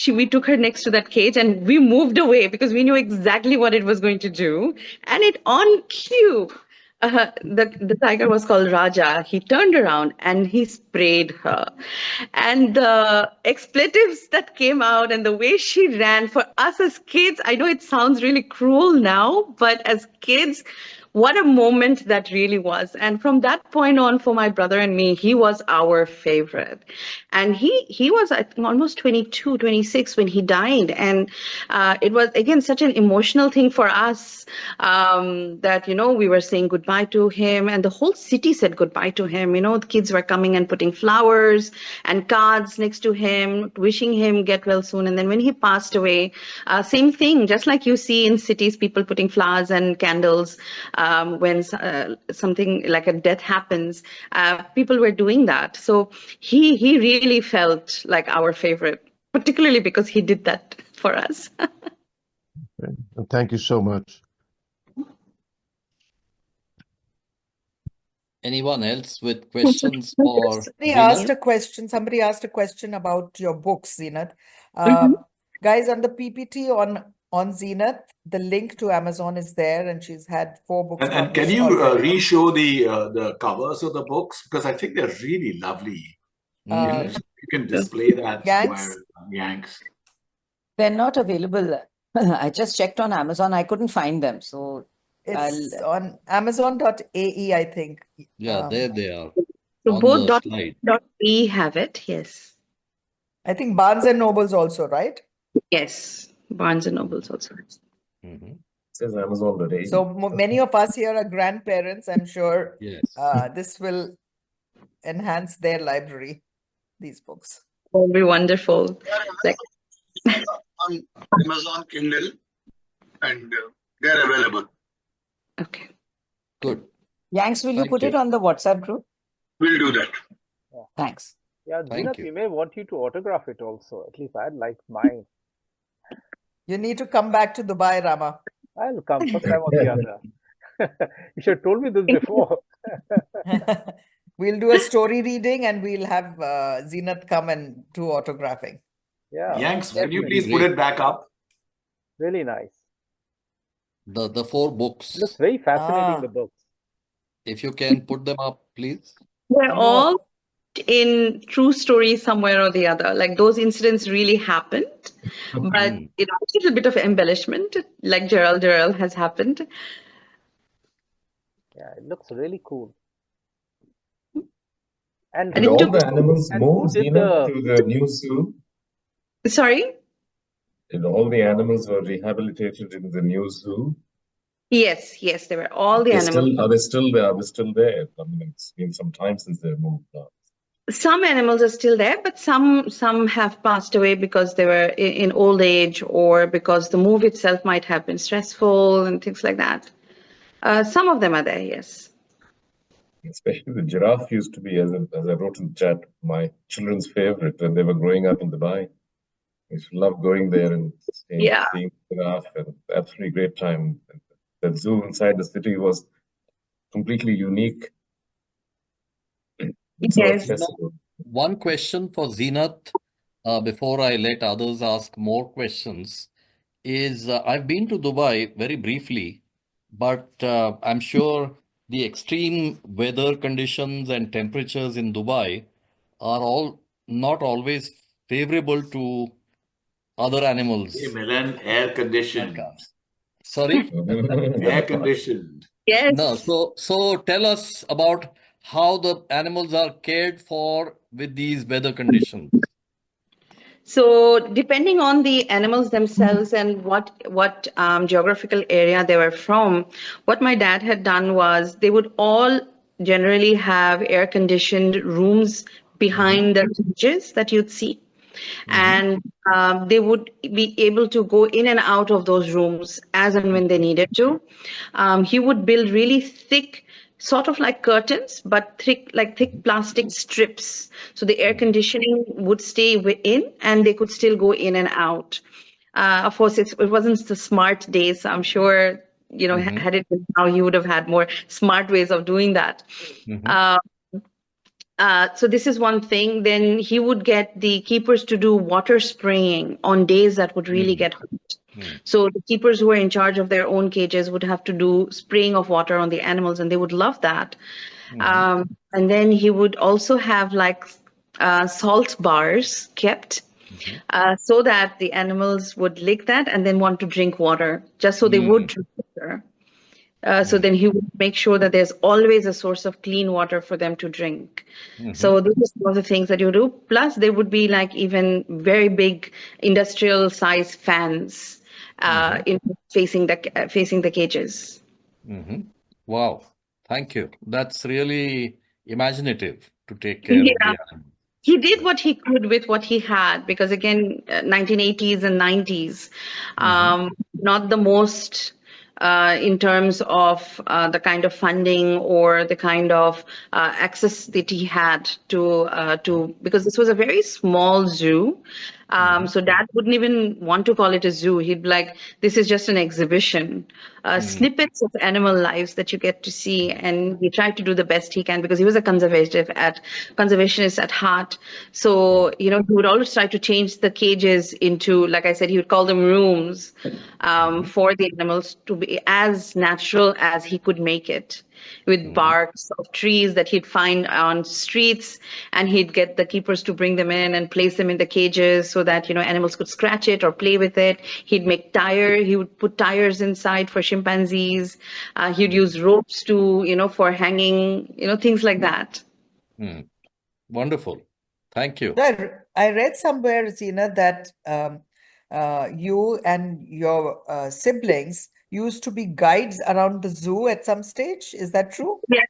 we took her next to that cage, and we moved away because we knew exactly what it was going to do. And it on cue, the tiger was called Raja. He turned around and he sprayed her, and the expletives that came out and the way she ran, for us as kids, I know it sounds really cruel now, but as kids, what a moment that really was. And from that point on, for my brother and me, he was our favorite. And he was, I think, almost 22, 26 when he died. And it was, again, such an emotional thing for us that, we were saying goodbye to him, and the whole city said goodbye to him. The kids were coming and putting flowers and cards next to him, wishing him get well soon. And then when he passed away, same thing, just like you see in cities, people putting flowers and candles. When something like a death happens, people were doing that. So he really felt like our favorite, particularly because he did that for us. Okay. Thank you so much. Anyone else with questions for Somebody Zenith? Somebody asked a question about your books, Zenith. Guys, on the PPT on Zenith, the link to Amazon is there, and she's had 4 books And can published you already. re-show the covers of the books? Because I think they're really lovely. Mhm. You can display that Yanks? somewhere, Yanks. They're not available. I just checked on Amazon. I couldn't find them. So It's on Amazon.ae, I think. Yeah, there they are So on both the slide. .we have it, yes. I think Barnes and Nobles also, right? Yes, Barnes and Nobles also. Mhm. Says Amazon.ae. So many of us here are grandparents. I'm sure Yes. this will enhance their library, these books. Will be wonderful. Like, On Amazon Kindle, and they're available. okay. Good. Yanks, will you Thank put it you. on the WhatsApp group? We'll do that. Thanks. Yeah, Thank Zenith, you. we may want you to autograph it also. At least I'd like mine. You need to come back to Dubai, Rama. I'll come first time on the other. You should have told me this before. We'll do a story reading and we'll have Zeenat come and do autographing. Yeah, Yanks, could you definitely. please put it back up? Really nice. The 4 books. Looks very fascinating, the Ah. books. If you can put them up, please. They're No. all in true stories somewhere or the other. Like those incidents really happened, but Mm. a little bit of embellishment, like Gerald Durrell has happened. Yeah, it looks really cool. And And Did it all took, the animals and move, who did Zeenat, the to the new zoo? sorry? Did all the animals were rehabilitated in the new zoo? Yes, they were all the animals. Are they still there? Are they still there? I mean, it's been some time since they moved now. Some animals are still there, but some have passed away because they were in old age or because the move itself might have been stressful and things like that. Some of them are there, yes. Especially the giraffe used to be, as I wrote in the chat, my children's favorite when they were growing up in Dubai. I used to love going there and seeing the giraffe, and absolutely great time. That zoo inside the city was completely unique. It's so Yes. accessible. One question for Zeenat, before I let others ask more questions, is I've been to Dubai very briefly, but I'm sure the extreme weather conditions and temperatures in Dubai are all not always favorable to other animals. Hey, Milan, air conditioned. Sorry? Air conditioned. Yes. No, so tell us about how the animals are cared for with these weather conditions. So depending on the animals themselves and what geographical area they were from, what my dad had done was they would all generally have air-conditioned rooms behind the cages that you'd see. And they would be able to go in and out of those rooms as and when they needed to. He would build really thick, sort of like curtains, but thick plastic strips. So the air conditioning would stay in and they could still go in and out. Of course, it wasn't the smart days. So I'm sure, had it been now, he would have had more smart ways of doing that. So this is one thing. Then he would get the keepers to do water spraying on days that would really get hot. So the keepers who were in charge of their own cages would have to do spraying of water on the animals, and they would love that. And then he would also have like salt bars kept so that the animals would lick that and then want to drink water, just so they would drink water. So then he would make sure that there's always a source of clean water for them to drink. So this is one of the things that you do. Plus, there would be like even very big industrial size fans facing the cages. Wow, thank you. That's really imaginative to take care of the animals. He did what he could with what he had, because again, 1980s and 90s, not the most in terms of the kind of funding or the kind of access that he had to because this was a very small zoo. So Dad wouldn't even want to call it a zoo. He'd be like, this is just an exhibition, snippets of animal lives that you get to see. And he tried to do the best he can because he was a conservationist at heart. So, he would always try to change the cages into, like I said, he would call them rooms for the animals to be as natural as he could make it, with barks of trees that he'd find on streets, and he'd get the keepers to bring them in and place them in the cages so that animals could scratch it or play with it. He would put tires inside for chimpanzees. He'd use ropes to for hanging, things like that. Wonderful, thank you. I read somewhere, Zina, that you and your siblings used to be guides around the zoo at some stage. Is that true? Yes.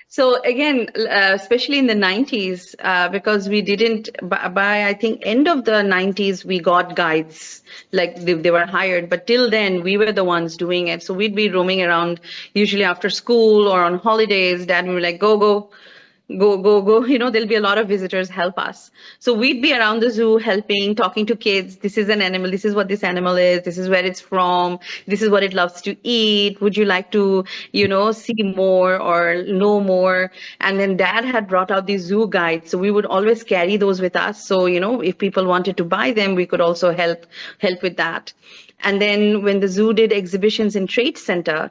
So again, especially in the 90s, because we didn't, by I think end of the 90s, we got guides, like they were hired. But till then, we were the ones doing it. So we'd be roaming around, usually after school or on holidays. Dad would be like, go, go, there'll be a lot of visitors, help us. So we'd be around the zoo helping, talking to kids. This is an animal. This is what this animal is. This is where it's from. This is what it loves to eat. Would you like to, see more or know more? And then Dad had brought out these zoo guides. So we would always carry those with us. So, if people wanted to buy them, we could also help with that. And then when the zoo did exhibitions in Trade Center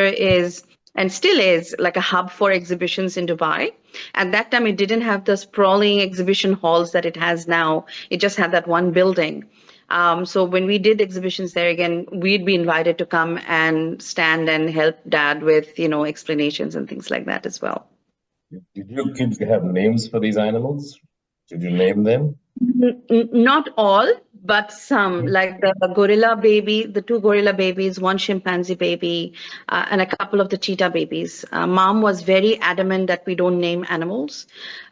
is and still is like a hub for exhibitions in Dubai. At that time, it didn't have the sprawling exhibition halls that it has now. It just had that one building. So when we did exhibitions there, again, we'd be invited to come and stand and help Dad with, explanations and things like that as well. Did your kids have names for these animals? Did you name them? Not all, but some, like the gorilla baby, the 2 gorilla babies, 1 chimpanzee baby, and a couple of the cheetah babies. Mom was very adamant that we don't name animals.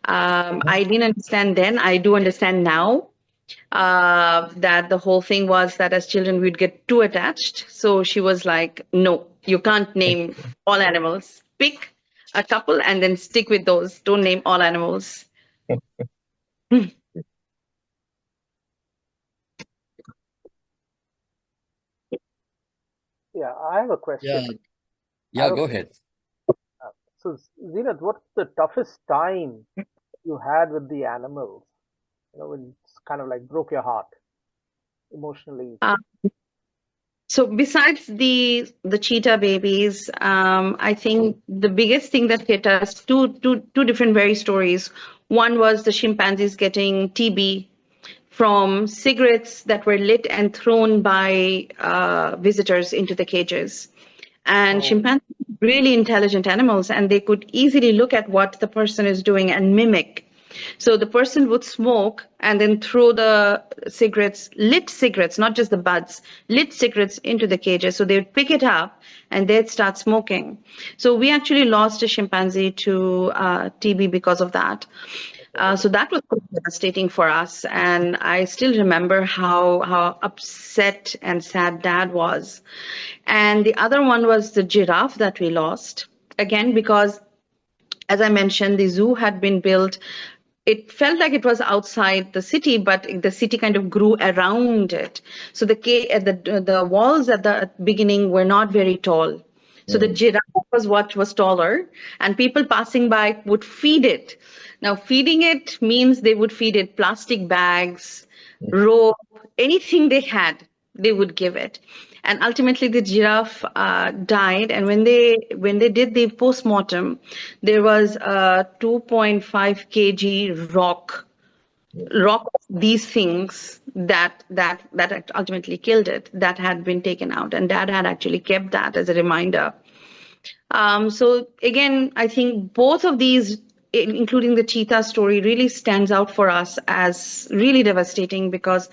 I didn't understand then. I do understand now that the whole thing was that as children, we'd get too attached. So she was like, no, you can't name all animals. Pick a couple and then stick with those. Don't name all animals. Yeah, I have a question. Yeah, go ahead. So, Zeenat, what's the toughest time you had with the animals? When it's kind of like broke your heart emotionally. So besides the cheetah babies, I think the biggest thing that hit us, two different very stories. One was the chimpanzees getting TB from cigarettes that were lit and thrown by visitors into the cages. And chimpanzees are really intelligent animals, and they could easily look at what the person is doing and mimic. So the person would smoke and then throw the cigarettes, lit cigarettes, not just the butts, lit cigarettes into the cages. So they would pick it up and they'd start smoking. So we actually lost a chimpanzee to TB because of that. So that was devastating for us. And I still remember how upset and sad Dad was. And the other one was the giraffe that we lost. Again, because as I mentioned, the zoo had been built. It felt like it was outside the city, but the city kind of grew around it. So the walls at the beginning were not very tall. So the giraffe was what was taller, and people passing by would feed it. Now, feeding it means they would feed it plastic bags, rope, anything they had, they would give it. And ultimately, the giraffe died. And when they did the post-mortem, there was a 2.5 kg rock, these things that ultimately killed it, that had been taken out. And Dad had actually kept that as a reminder. So again, I think both of these, including the cheetah story, really stands out for us as really devastating, because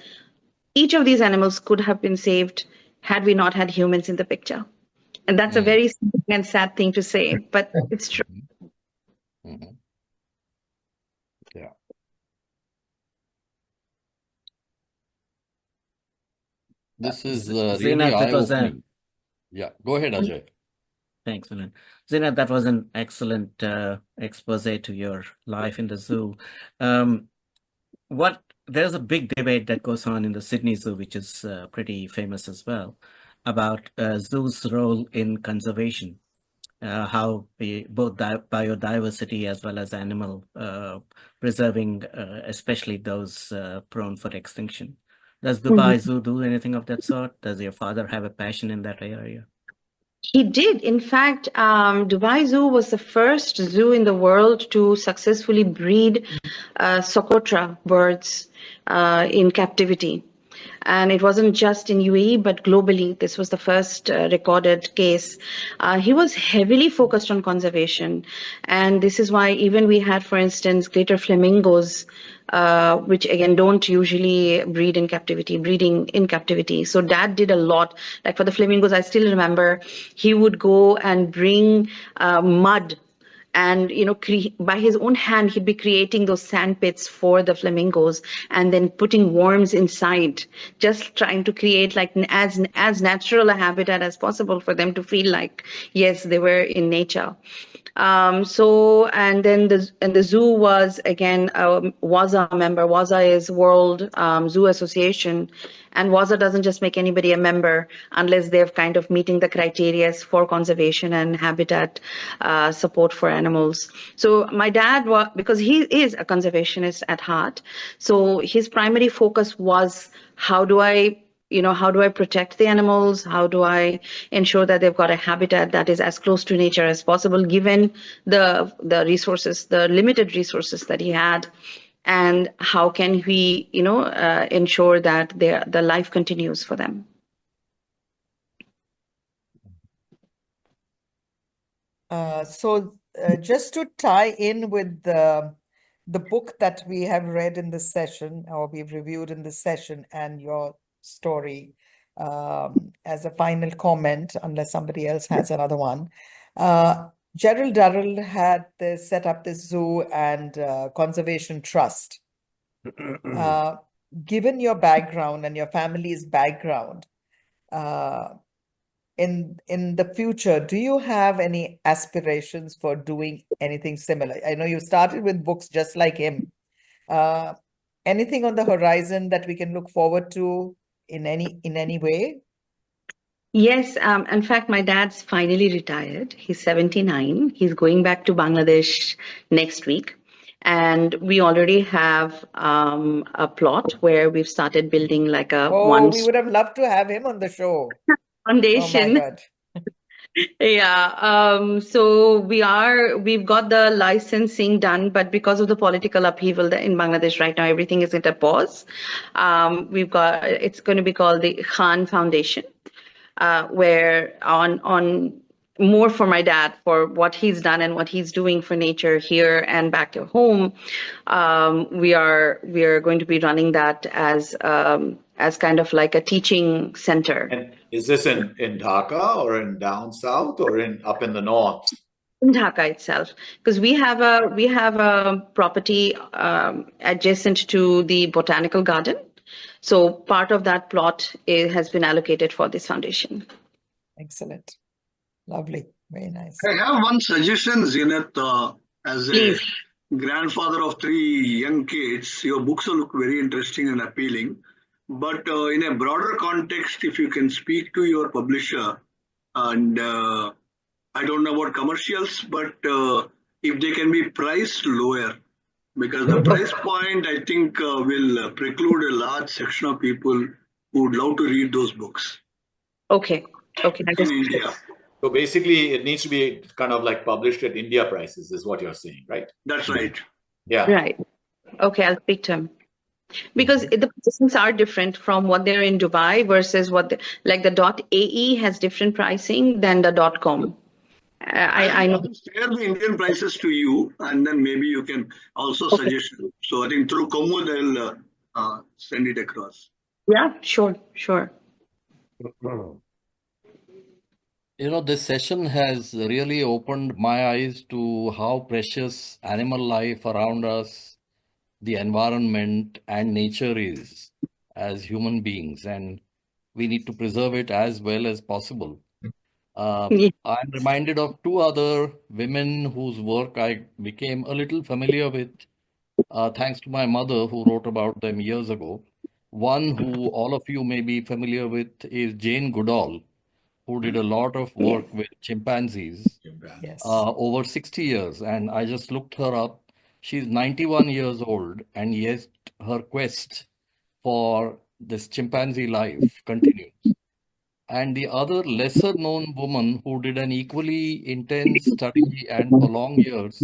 each of these animals could have been saved had we not had humans in the picture. And that's a very sad and sad thing to say, but it's true. Mm-hmm. Yeah. This is really eye-opening. Yeah, go ahead, Ajay. Thanks, Milan. Zeenat, that was an excellent expose to your life in the zoo. There's a big debate that goes on in the Sydney Zoo, which is pretty famous as well, about zoo's role in conservation, how both biodiversity as well as animal preserving, especially those prone for extinction. Does Dubai Zoo do anything of that sort? Does your father have a passion in that area? He did. In fact, Dubai Zoo was the first zoo in the world to successfully breed Socotra birds in captivity. And it wasn't just in UAE, but globally, this was the first recorded case. He was heavily focused on conservation. And this is why even we had, for instance, greater flamingos, which again don't usually breeding in captivity. So Dad did a lot. Like for the flamingos, I still remember he would go and bring mud and by his own hand he'd be creating those sand pits for the flamingos and then putting worms inside, just trying to create like as natural a habitat as possible for them to feel like yes, they were in nature. And then the zoo was again WASA member. WASA is World Zoo Association, and WASA doesn't just make anybody a member unless they're kind of meeting the criteria for conservation and habitat support for animals. So my dad because he is a conservationist at heart, so his primary focus was how do I protect the animals? How do I ensure that they've got a habitat that is as close to nature as possible, given the resources, the limited resources that he had, and how can we, ensure that the life continues for them? Just to tie in with the book that we have read in this session, or we've reviewed in this session, and your story, as a final comment, unless somebody else has another one. Gerald Durrell had set up this zoo and conservation trust. Given your background and your family's background, in the future, do you have any aspirations for doing anything similar? I know you started with books just like him. Anything on the horizon that we can look forward to in any way? Yes, in fact, my dad's finally retired. He's 79. He's going back to Bangladesh next week. And we already have a plot where we've started building like a we would have loved to have him on the show. Foundation. Oh my God. Yeah. So we've got the licensing done, but because of the political upheaval in Bangladesh right now, everything is at a pause. It's going to be called the Khan Foundation, where on more for my dad, for what he's done and what he's doing for nature here and back at home. We are going to be running that as kind of like a teaching center. And is this in Dhaka or in down south or up in the north? In Dhaka itself, because we have a property adjacent to the botanical garden. So part of that plot has been allocated for this foundation. Excellent. Lovely. Very nice. I have one suggestion, Zeenat, as Please. a grandfather of 3 young kids. Your books look very interesting and appealing. But in a broader context, if you can speak to your publisher, and I don't know about commercials, but if they can be priced lower, because the price point, I think, will preclude a large section of people who would love to read those books. Okay. In India. So basically, it needs to be kind of like published at India prices, is what you're saying, right? That's right. Yeah. Right. Okay, I'll speak to him. Because the positions are different from what they're in Dubai versus the .ae has different pricing than the .com. I know. I'll share the Indian prices to you, and then maybe you can also suggest. So I think through Komu they'll send it across. Yeah, sure. This session has really opened my eyes to how precious animal life around us, the environment and nature is as human beings, and we need to preserve it as well as possible. I'm reminded of 2 other women whose work I became a little familiar with, thanks to my mother, who wrote about them years ago. One who all of you may be familiar with is Jane Goodall, who did a lot of work with chimpanzees over 60 years. And I just looked her up. She's 91 years old, and yet her quest for this chimpanzee life continues. And the other lesser known woman who did an equally intense study and for long years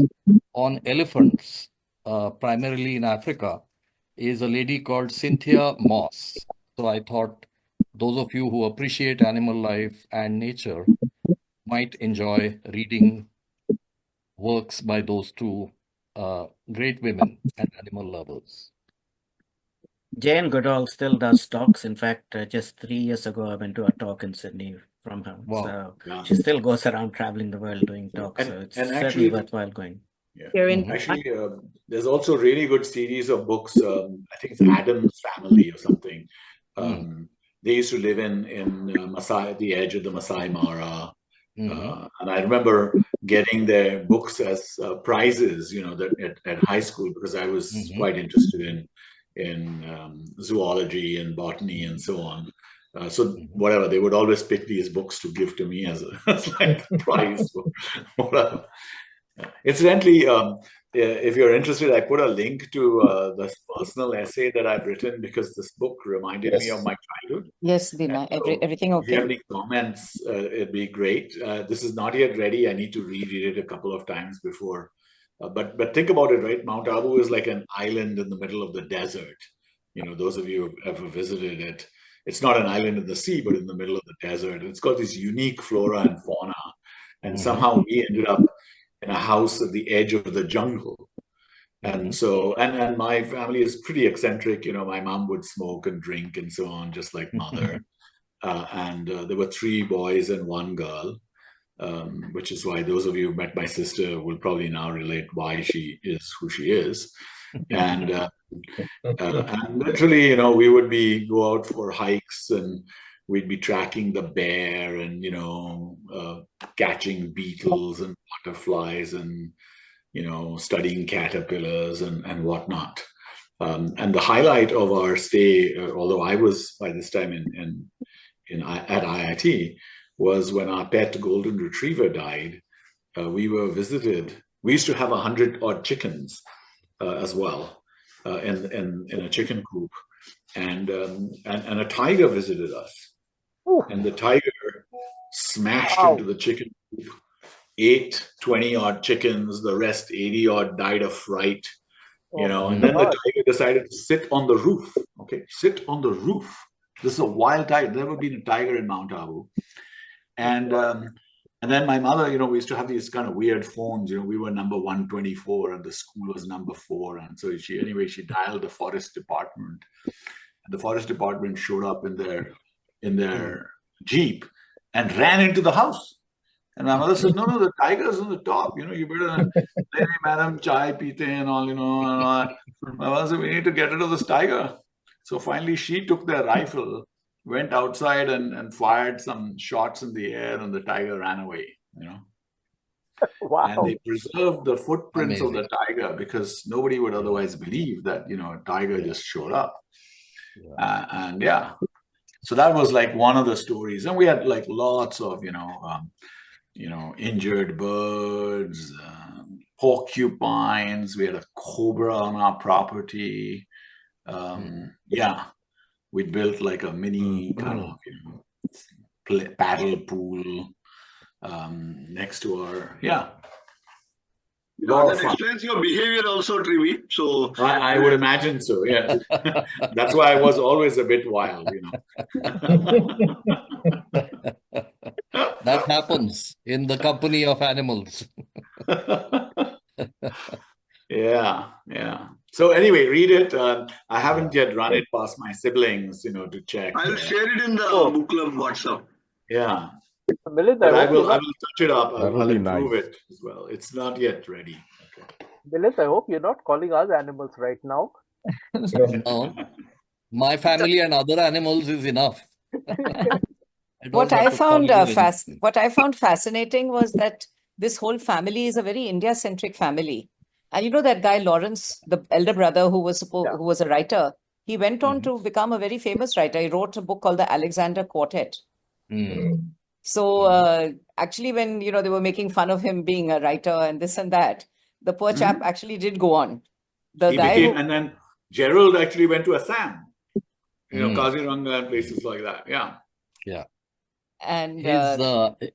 on elephants, primarily in Africa, is a lady called Cynthia Moss. So I thought those of you who appreciate animal life and nature might enjoy reading works by those 2 great women and animal lovers. Jane Goodall still does talks. In fact, just 3 years ago, I went to a talk in Sydney from her. Wow. So Yeah. she still goes around traveling the world doing talks. So it's certainly actually, worthwhile going. yeah. Here in Actually, there's also a really good series of books. I think it's Adam's Family or something. They used to live in Masai, the edge of the Masai Mara. And I remember getting their books as prizes, you know, at high school, because I was quite interested in zoology and botany and so on. So whatever, they would always pick these books to give to me as like a prize or whatever. Incidentally, if you're interested, I put a link to this personal essay that I've written, because this book reminded me of my childhood. Yes, Dina, So everything if you have okay? any comments, it'd be great. This is not yet ready. I need to reread it a couple of times before. But think about it, right? Mount Abu is like an island in the middle of the desert. You know, those of you who have ever visited it, it's not an island in the sea, but in the middle of the desert. It's got this unique flora and fauna. And somehow we ended up in a house at the edge of the jungle. And so, and my family is pretty eccentric. You know, my mom would smoke and drink and so on, just like mother. And there were 3 boys and 1 girl, which is why those of you who met my sister will probably now relate why she is who she is. And literally, you know, we would go out for hikes, and we'd be tracking the bear, and, you know, catching beetles and butterflies, and, you know, studying caterpillars and whatnot. And the highlight of our stay, although I was by this time at IIT, was when our pet golden retriever died. We were visited. We used to have 100-odd chickens as well in a chicken coop, and a tiger visited us. And the tiger smashed into the chicken coop, ate 20-odd chickens, the rest 80-odd died of fright, you know, and then the tiger decided to sit on the roof. Okay, sit on the roof. This is a wild tiger. Never been a tiger in Mount Abu. And then my mother, you know, we used to have these kind of weird phones. You know, we were number 124 and the school was number 4. And so she dialed the forest department. And the forest department showed up in their Jeep and ran into the house. And my mother says, no, the tiger's on the top. You know, you better, hey, madam, chai peete and all, you know. And all. My mother said, we need to get rid of this tiger. So finally she took their rifle, went outside and fired some shots in the air, and the tiger ran away, you know. Wow. And they preserved the footprints of the tiger, because nobody would otherwise believe that, you know, a tiger just showed up. And yeah, so that was like one of the stories. And we had like lots of, you know, injured birds, porcupines. We had a cobra on our property. Yeah, we built like a mini kind of, you know, paddle pool next to our, That explains your behavior also, Trivi. So I would imagine so, yes. That's why I was always a bit wild, you know. That happens in the company of animals. Yeah. So anyway, read it. I haven't yet run it past my siblings, you know, to check. I'll share it in the book club WhatsApp. Yeah. Milind, But I will touch it up. I'll improve it as well. It's not yet ready. Okay. Milind, I hope you're not calling us animals right now. No, my family and other animals is enough. What I found fascinating was that this whole family is a very India-centric family. And you know that guy Lawrence, the elder brother who was a writer, he went on to become a very famous writer. He wrote a book called The Alexander Quartet. So actually, when, you know, they were making fun of him being a writer and this and that, the poor chap actually did go on. And then Gerald actually went to Assam, you know, Kaziranga and places like that. Yeah. And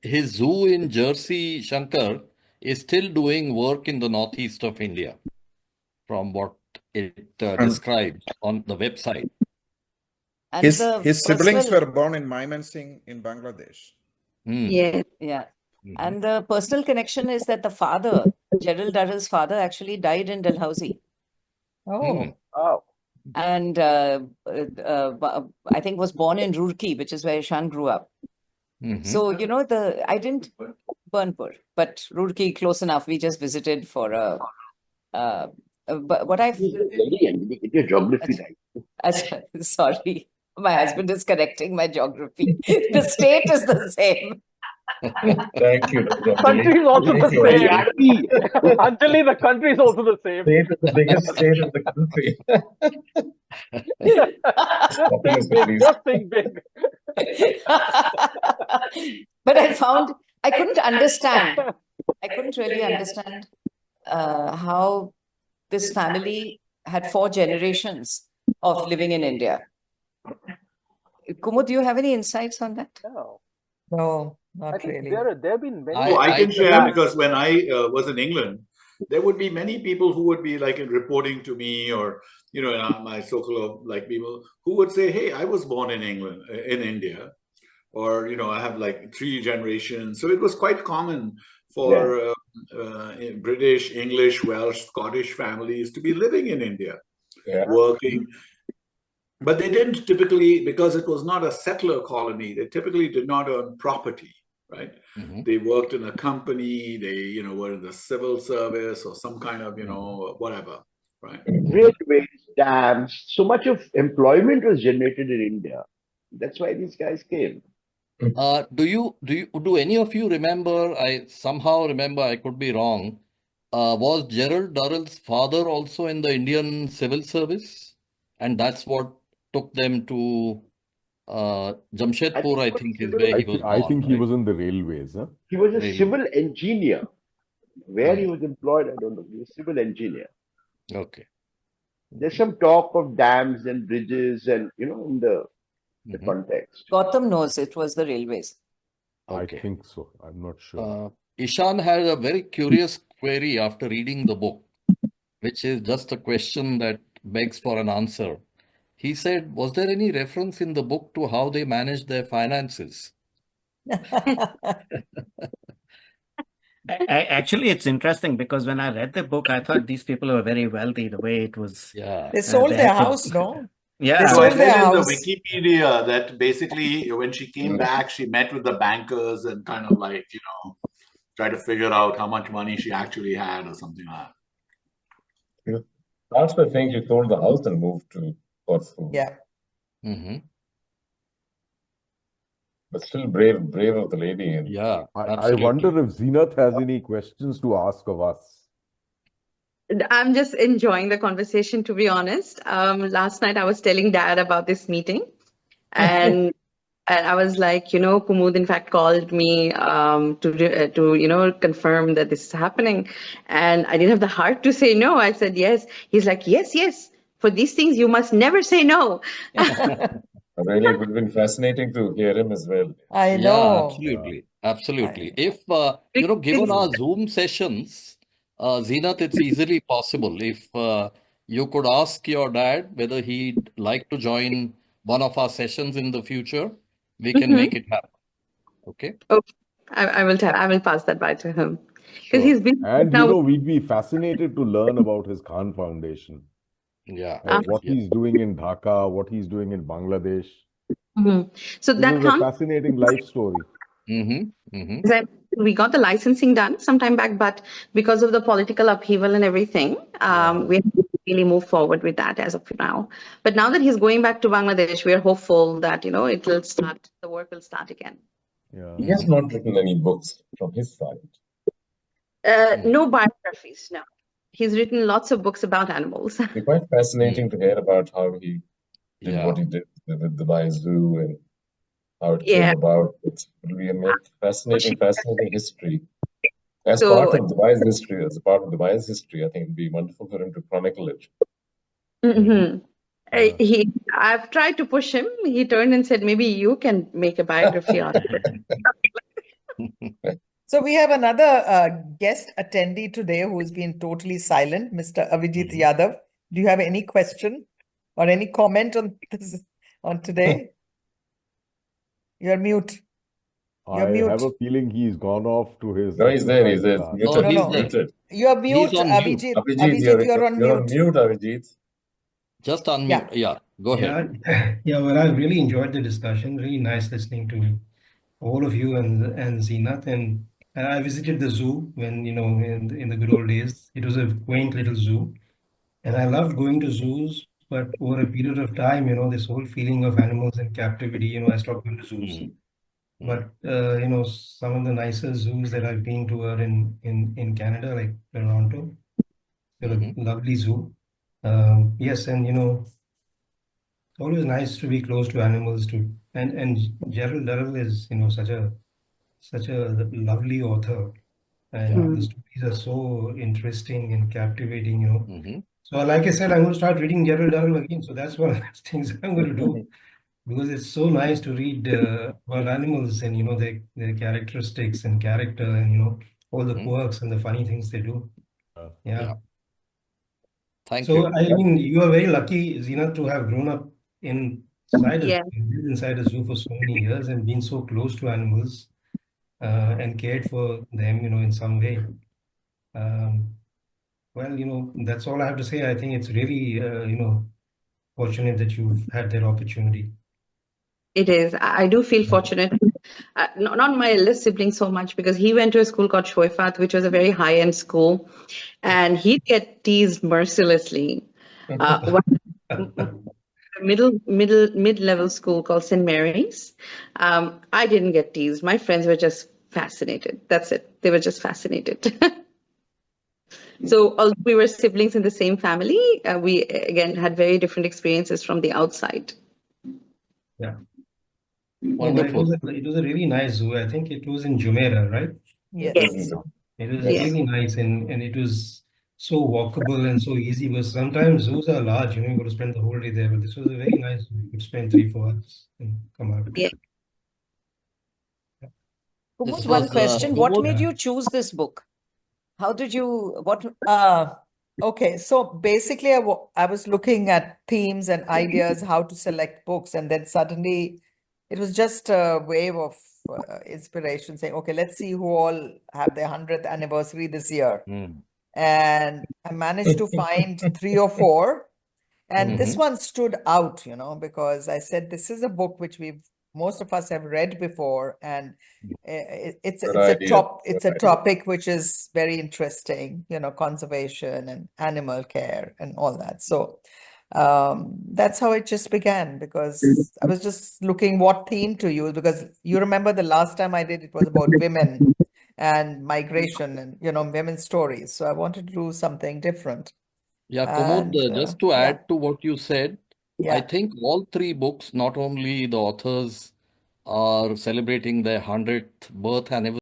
his zoo in Jersey, Shankar, is still doing work in the northeast of India, from what it describes on the website. And his siblings were born in Mymensingh in Bangladesh. Yeah. And the personal connection is that the father, Gerald Durrell's father, actually died in Dalhousie. Oh. and I think was born in Roorkee, which is where Ishan grew up. So, you know, I didn't Burnpur, but Roorkee close enough. We just visited for but what I get your geography right. Sorry, my husband is correcting my geography. The state is the same. Thank you. Country is also the same. Anjali, the country is also the same. State is the biggest state of the country. Just think big. But I couldn't understand. I couldn't really understand how this family had 4 generations of living in India. Kumud, do you have any insights on that? No, not really. There have been many. I can share, because when I was in England, there would be many people who would be like reporting to me, or you know, in my circle of like people who would say, "Hey, I was born in England, in India," or you know, I have like 3 generations. So it was quite common for British, English, Welsh, Scottish families to be living in India, working. But they didn't typically, because it was not a settler colony, they typically did not own property, right? They worked in a company, they, you know, were in the civil service or some kind of, you know, whatever, right? Railways, dams, so much of employment was generated in India. That's why these guys came. Do any of you remember, I somehow remember, I could be wrong, was Gerald Durrell's father also in the Indian civil service? And that's what took them to Jamshedpur, I think is where he was born. I think he was in the railways. Huh? He was a civil engineer. Where he was employed, I don't know. He was a civil engineer. Okay. There's some talk of dams and bridges and, you know, in the context. Gautam knows it was the railways. Okay. I think so. I'm not sure. Ishan had a very curious query after reading the book, which is just a question that begs for an answer. He said, was there any reference in the book to how they managed their finances? Actually, it's interesting because when I read the book, I thought these people were very wealthy the way it was. Yeah. They sold their house, no? Yeah. They sold their house. In the Wikipedia that basically when she came back, she met with the bankers and kind of like, you know, try to figure out how much money she actually had or something like that. That's the thing, she sold the house and moved to Corfu. Yeah. But still brave of the lady. And yeah. I wonder if Zeenath has any questions to ask of us. I'm just enjoying the conversation, to be honest. Last night I was telling Dad about this meeting, and I was like, you know, Kumud in fact called me to you know, confirm that this is happening, and I didn't have the heart to say no. I said yes. He's like, yes. For these things, you must never say no. Really, it would have been fascinating to hear him as well. I know. Yeah, absolutely. If, you know, given our Zoom sessions, Zeenath, it's easily possible. If you could ask your dad whether he'd like to join one of our sessions in the future, we can make it happen. Okay? Okay. I will pass that by to him. Because he's been And, you know, we'd be fascinated to learn about his Khan Foundation. Yeah. What he's doing in Dhaka, what he's doing in Bangladesh. So this that is a fascinating life story. We got the licensing done sometime back, but because of the political upheaval and everything, we haven't really moved forward with that as of now. But now that he's going back to Bangladesh, we are hopeful that, you know, the work will start again. Yeah. He has not written any books from his side. No biographies, no. He's written lots of books about animals. It's quite fascinating to hear about how he did what he did with the Dubai Zoo and how it came about. It will be a fascinating history. As part of Dubai's history, I think it'd be wonderful for him to chronicle it. I've tried to push him. He turned and said, maybe you can make a biography on it. So we have another guest attendee today who's been totally silent, Mr. Avijit Yadav. Do you have any question or any comment on this on today? You're mute. I have a feeling he's gone off to his... No, he's there. He's there. No. You're mute, Avijit. Avijit, you're on mute. You're on mute, Avijit. Just unmute. Yeah, go ahead. Yeah, well, I really enjoyed the discussion. Really nice listening to all of you and Zeenath. And I visited the zoo when, in the good old days. It was a quaint little zoo. And I loved going to zoos, but over a period of time, this whole feeling of animals in captivity, I stopped going to zoos. But some of the nicer zoos that I've been to are in Canada, like Toronto. They're a lovely zoo. Yes, and always nice to be close to animals too. And Gerald Durrell is, such a lovely author. And the stories are so interesting and captivating. So like I said, I'm going to start reading Gerald Durrell again. So that's one of the things I'm going to do. Because it's so nice to read about animals and their characteristics and character and all the quirks and the funny things they do. Yeah. Thank So you. I mean, you are very lucky, Zeenath, to have grown up inside Yeah. a zoo for so many years and been so close to animals and cared for them, in some way. Well, that's all I have to say. I think it's really, fortunate that you've had that opportunity. It is. I do feel fortunate. Not my eldest sibling so much, because he went to a school called Shoifat, which was a very high-end school, and he'd get teased mercilessly. Mid-level school called St. Mary's. I didn't get teased. My friends were just fascinated. That's it. They were just fascinated. So although we were siblings in the same family, we again had very different experiences from the outside. Yeah. Wonderful. It was a really nice zoo. I think it was in Jumeirah, right? Yes. It was really nice, and it was so walkable and so easy. But sometimes zoos are large, you got to spend the whole day there. But this was a very nice zoo. You could spend 3-4 hours and come out. Yeah. Kumud, one question. What made you choose this book? How did you, Okay, so basically I was looking at themes and ideas, how to select books, and then suddenly it was just a wave of inspiration saying, okay, let's see who all have their 100th anniversary this year. And I managed to find 3 or 4. And this one stood out, because I said, this is a book which most of us have read before, and it's a topic which is very interesting, conservation and animal care and all that. So that's how it just began, because I was just looking what theme to use, because you remember the last time I did, it was about women and migration and, women's stories. So I wanted to do something different. Yeah, Kumud, just to add to what you said, I Yeah. think all 3 books, not only the authors are celebrating their 100th birth anniversary,